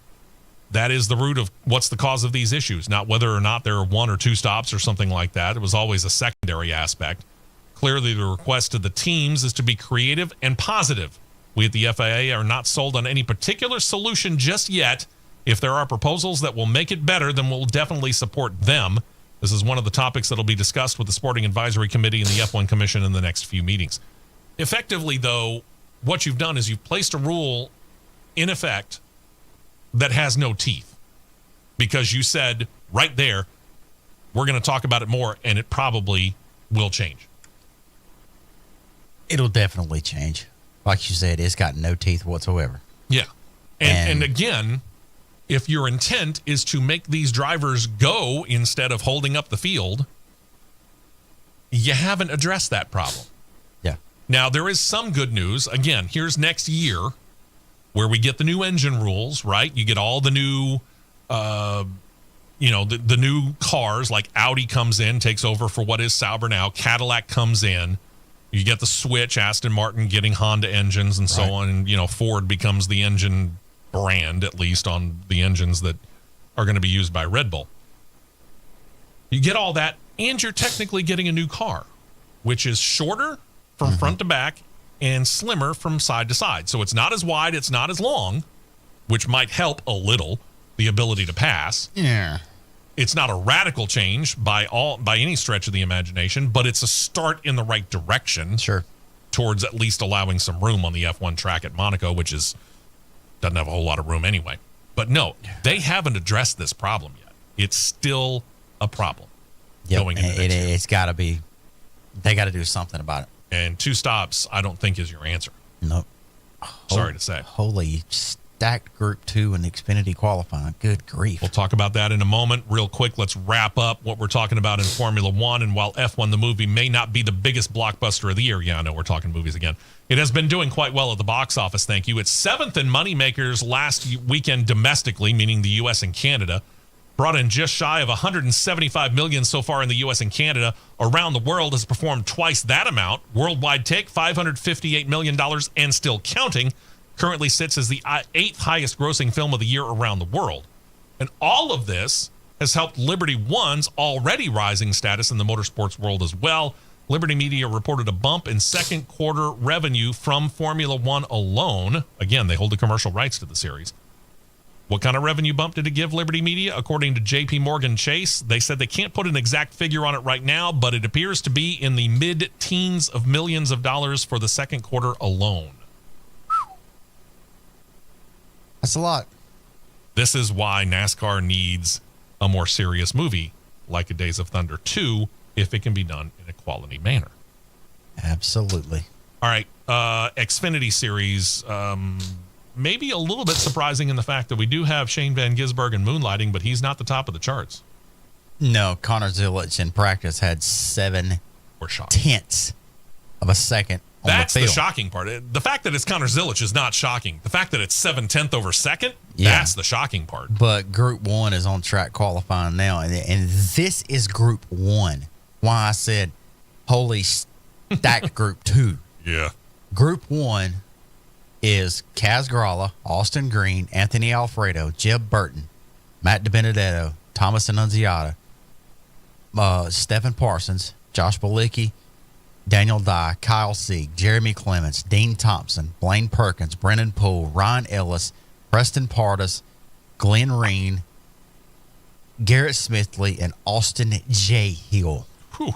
That is the root of what's the cause of these issues, not whether or not there are 1 or 2 stops or something like that. It was always a secondary aspect. Clearly, the request to the teams is to be creative and positive. We at the FIA are not sold on any particular solution just yet. If there are proposals that will make it better, then we'll definitely support them. This is one of the topics that will be discussed with the Sporting Advisory Committee and the F1 Commission in the next few meetings. Effectively, though, what you've done is you've placed a rule in effect that has no teeth, because you said right there, we're going to talk about it more, and it probably will change. It'll definitely change. Like you said, it's got no teeth whatsoever. Yeah. And again, if your intent is to make these drivers go instead of holding up the field, you haven't addressed that problem. Yeah. Now, there is some good news. Again, here's next year, where we get the new engine rules, right? You get all the new, the new cars, like Audi comes in, takes over for what is Sauber now. Cadillac comes in. You get the switch, Aston Martin getting Honda engines and so on. And, Ford becomes the engine brand, at least on the engines that are going to be used by Red Bull. You get all that, and you're technically getting a new car, which is shorter from front to back and slimmer from side to side. So it's not as wide, it's not as long, which might help a little the ability to pass. Yeah. It's not a radical change by any stretch of the imagination, but it's a start in the right direction. Sure. Towards at least allowing some room on the F1 track at Monaco, which doesn't have a whole lot of room anyway. But no, they haven't addressed this problem yet. It's still a problem. Yep. Going into next year. It's got to be. They got to do something about it. And 2 stops, I don't think, is your answer. Nope. Sorry to say. Holy stacked Group 2 and Xfinity qualifying. Good grief. We'll talk about that in a moment. Real quick, let's wrap up what we're talking about in Formula One. And while F1, the movie, may not be the biggest blockbuster of the year, yeah, I know we're talking movies again, it has been doing quite well at the box office, thank you. It's 7th in moneymakers last weekend domestically, meaning the U.S. and Canada. Brought in just shy of $175 million so far in the U.S. and Canada. Around the world has performed twice that amount. Worldwide take, $558 million and still counting. Currently sits as the 8th highest grossing film of the year around the world. And all of this has helped Liberty One's already rising status in the motorsports world as well. Liberty Media reported a bump in second quarter revenue from Formula One alone. Again, they hold the commercial rights to the series. What kind of revenue bump did it give Liberty Media? According to J.P. Morgan Chase, they said they can't put an exact figure on it right now, but it appears to be in the mid-teens of millions of dollars for the second quarter alone. That's a lot. This is why NASCAR needs a more serious movie like A Days of Thunder 2 if it can be done in a quality manner. Absolutely. All right. Xfinity Series, maybe a little bit surprising in the fact that we do have Shane Van Gisbergen moonlighting, but he's not the top of the charts. No, Connor Zilich in practice had 7 We're shocked. tenths of a second on That's the the field. shocking part. The fact that it's Connor Zilich is not shocking. The fact that it's 7/10 over second, Yeah. that's the shocking part. But Group 1 is on track qualifying now, and this is Group 1. Why I said, holy stacked Group 2. Yeah. Group 1 is Kaz Gralla, Austin Green, Anthony Alfredo, Jeb Burton, Matt DiBenedetto, Thomas Annunziata, Stephen Parsons, Josh Balicki, Daniel Dye, Kyle Sieg, Jeremy Clements, Dean Thompson, Blaine Perkins, Brennan Poole, Ryan Ellis, Preston Pardus, Glenn Reen, Garrett Smithley, and Austin J. Hill. Whew.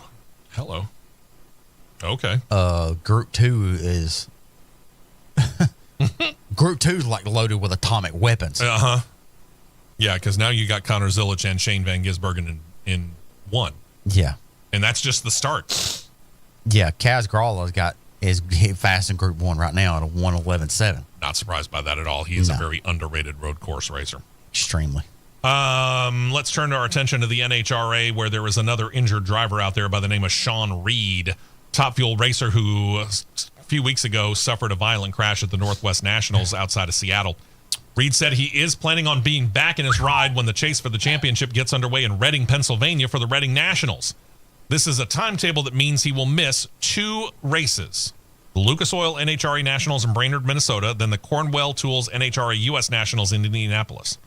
Hello. Okay. Group 2 is Group 2 is like loaded with atomic weapons. Uh-huh. Yeah, because now you got Connor Zilich and Shane Van Gisbergen in one. Yeah. And that's just the start. Yeah, Kaz Gralla is fast in Group 1 right now at a 1:11.7. Not surprised by that at all. He is a very underrated road course racer. Extremely. Let's turn our attention to the NHRA, where there was another injured driver out there by the name of Sean Reed, Top Fuel racer who a few weeks ago suffered a violent crash at the Northwest Nationals outside of Seattle. Reed said he is planning on being back in his ride when the chase for the championship gets underway in Reading, Pennsylvania for the Reading Nationals. This is a timetable that means he will miss 2 races. The Lucas Oil NHRA Nationals in Brainerd, Minnesota, then the Cornwell Tools NHRA U.S. Nationals in Indianapolis.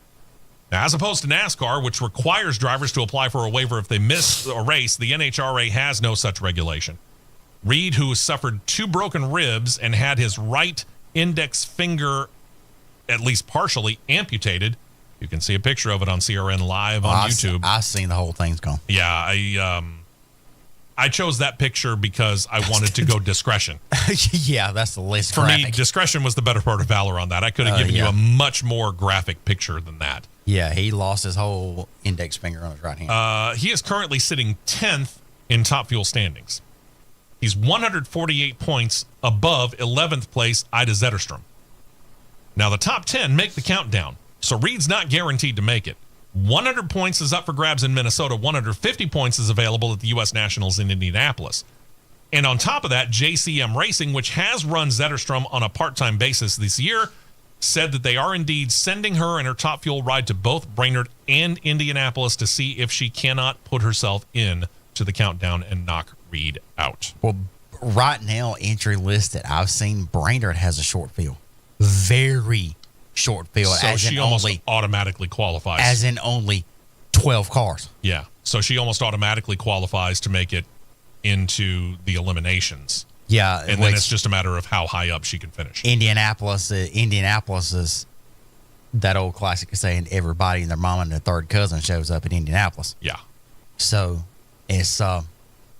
Now, as opposed to NASCAR, which requires drivers to apply for a waiver if they miss a race, the NHRA has no such regulation. Reed, who suffered 2 broken ribs and had his right index finger at least partially amputated. You can see a picture of it on CRN Live on YouTube. I've seen the whole thing's gone. Yeah, I chose that picture because I wanted to go discretion. Yeah, that's the least For graphic. me, discretion was the better part of valor on that. I could have given you a much more graphic picture than that. Yeah, he lost his whole index finger on his right hand. He is currently sitting 10th in Top Fuel standings. He's 148 points above 11th place Ida Zetterstrom. Now, the top 10 make the countdown, so Reed's not guaranteed to make it. 100 points is up for grabs in Minnesota. 150 points is available at the U.S. Nationals in Indianapolis. And on top of that, JCM Racing, which has run Zetterstrom on a part-time basis this year, said that they are indeed sending her and her Top Fuel ride to both Brainerd and Indianapolis to see if she cannot put herself in to the countdown and knock Reed out. Well, right now, entry list that I've seen, Brainerd has a short field. Very short field. So as she in almost only, automatically qualifies. as in only 12 cars. Yeah. So she almost automatically qualifies to make it into the eliminations. Yeah. And then it's just a matter of how high up she can finish. Indianapolis is that old classic saying everybody and their mama and their third cousin shows up in Indianapolis. Yeah. So it's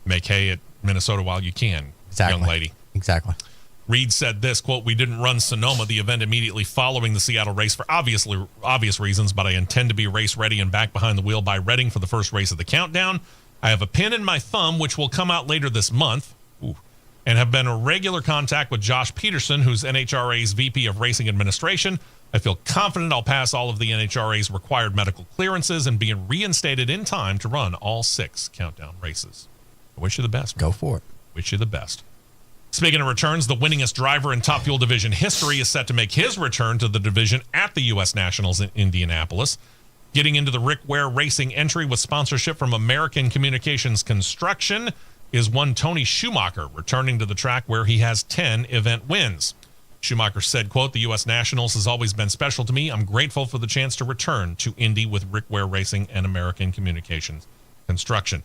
Make hay at Minnesota while you can, exactly. young lady. Exactly. Reed said this, quote, "We didn't run Sonoma, the event immediately following the Seattle race for obvious reasons, but I intend to be race ready and back behind the wheel by Reading for the first race of the countdown. I have a pin in my thumb, which will come out later this month, and have been in regular contact with Josh Peterson, who's NHRA's VP of Racing Administration. I feel confident I'll pass all of the NHRA's required medical clearances and be reinstated in time to run all 6 countdown races. I wish you the best. Go for it. Wish you the best." Speaking of returns, the winningest driver in Top Fuel Division history is set to make his return to the division at the U.S. Nationals in Indianapolis. Getting into the Rick Ware Racing entry with sponsorship from American Communications Construction is one Tony Schumacher, returning to the track where he has 10 event wins. Schumacher said, quote, "The U.S. Nationals has always been special to me. I'm grateful for the chance to return to Indy with Rick Ware Racing and American Communications Construction."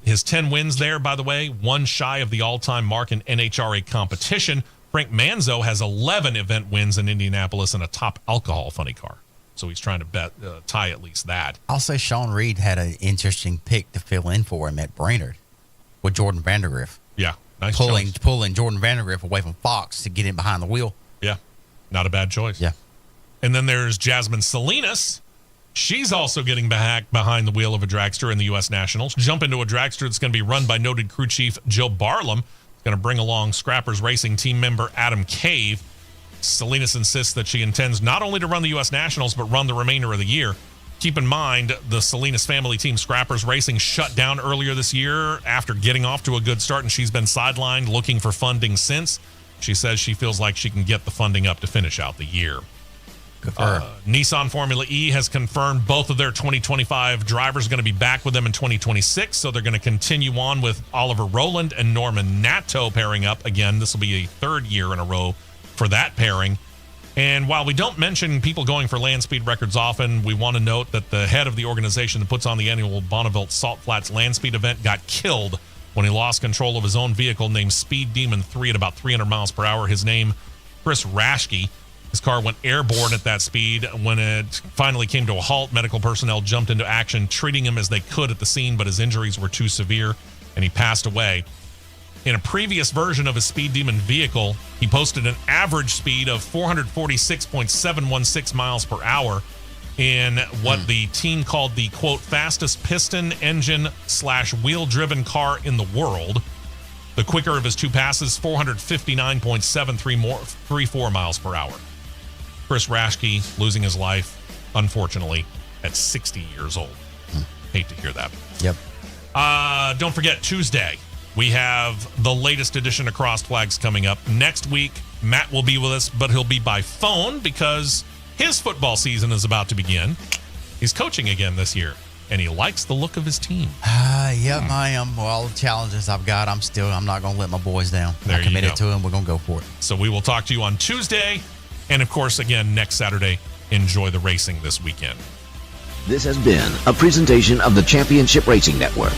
His 10 wins there, by the way, 1 shy of the all-time mark in NHRA competition. Frank Manzo has 11 event wins in Indianapolis and a top alcohol funny car. So he's trying to tie at least that. I'll say Sean Reed had an interesting pick to fill in for him at Brainerd with Jordan Vandergriff. Yeah, nice pulling choice. Jordan Vandergriff away from Fox to get him behind the wheel. Yeah, not a bad choice. Yeah. And then there's Jasmine Salinas. She's also getting back behind the wheel of a dragster in the U.S. Nationals. Jump into a dragster that's going to be run by noted crew chief Joe Barlam. It's going to bring along Scrappers Racing team member Adam Cave. Salinas insists that she intends not only to run the U.S. Nationals, but run the remainder of the year. Keep in mind, the Salinas family team Scrappers Racing shut down earlier this year after getting off to a good start, and she's been sidelined looking for funding since. She says she feels like she can get the funding up to finish out the year. Good for her. Nissan Formula E has confirmed both of their 2025 drivers are going to be back with them in 2026, so they're going to continue on with Oliver Rowland and Norman Nato pairing up. Again, this will be a third year in a row for that pairing. And while we don't mention people going for land speed records often, we want to note that the head of the organization that puts on the annual Bonneville Salt Flats land speed event got killed when he lost control of his own vehicle named Speed Demon 3 at about 300 miles per hour. His name, Chris Raschke. His car went airborne at that speed. When it finally came to a halt, medical personnel jumped into action, treating him as they could at the scene, but his injuries were too severe, and he passed away. In a previous version of his Speed Demon vehicle, he posted an average speed of 446.716 miles per hour in what the team called the, quote, fastest piston engine / wheel-driven car in the world. The quicker of his two passes, 459.734 miles per hour. Chris Raschke losing his life, unfortunately, at 60 years old. Hate to hear that. Yep. Don't forget, Tuesday, we have the latest edition of Crossed Flags coming up. Next week, Matt will be with us, but he'll be by phone because his football season is about to begin. He's coaching again this year, and he likes the look of his team. Yep, I am. Well, all the challenges I've got, I'm not going to let my boys down. There I committed you go. to them. We're going to go for it. So we will talk to you on Tuesday. And, of course, again, next Saturday, enjoy the racing this weekend. This has been a presentation of the Championship Racing Network.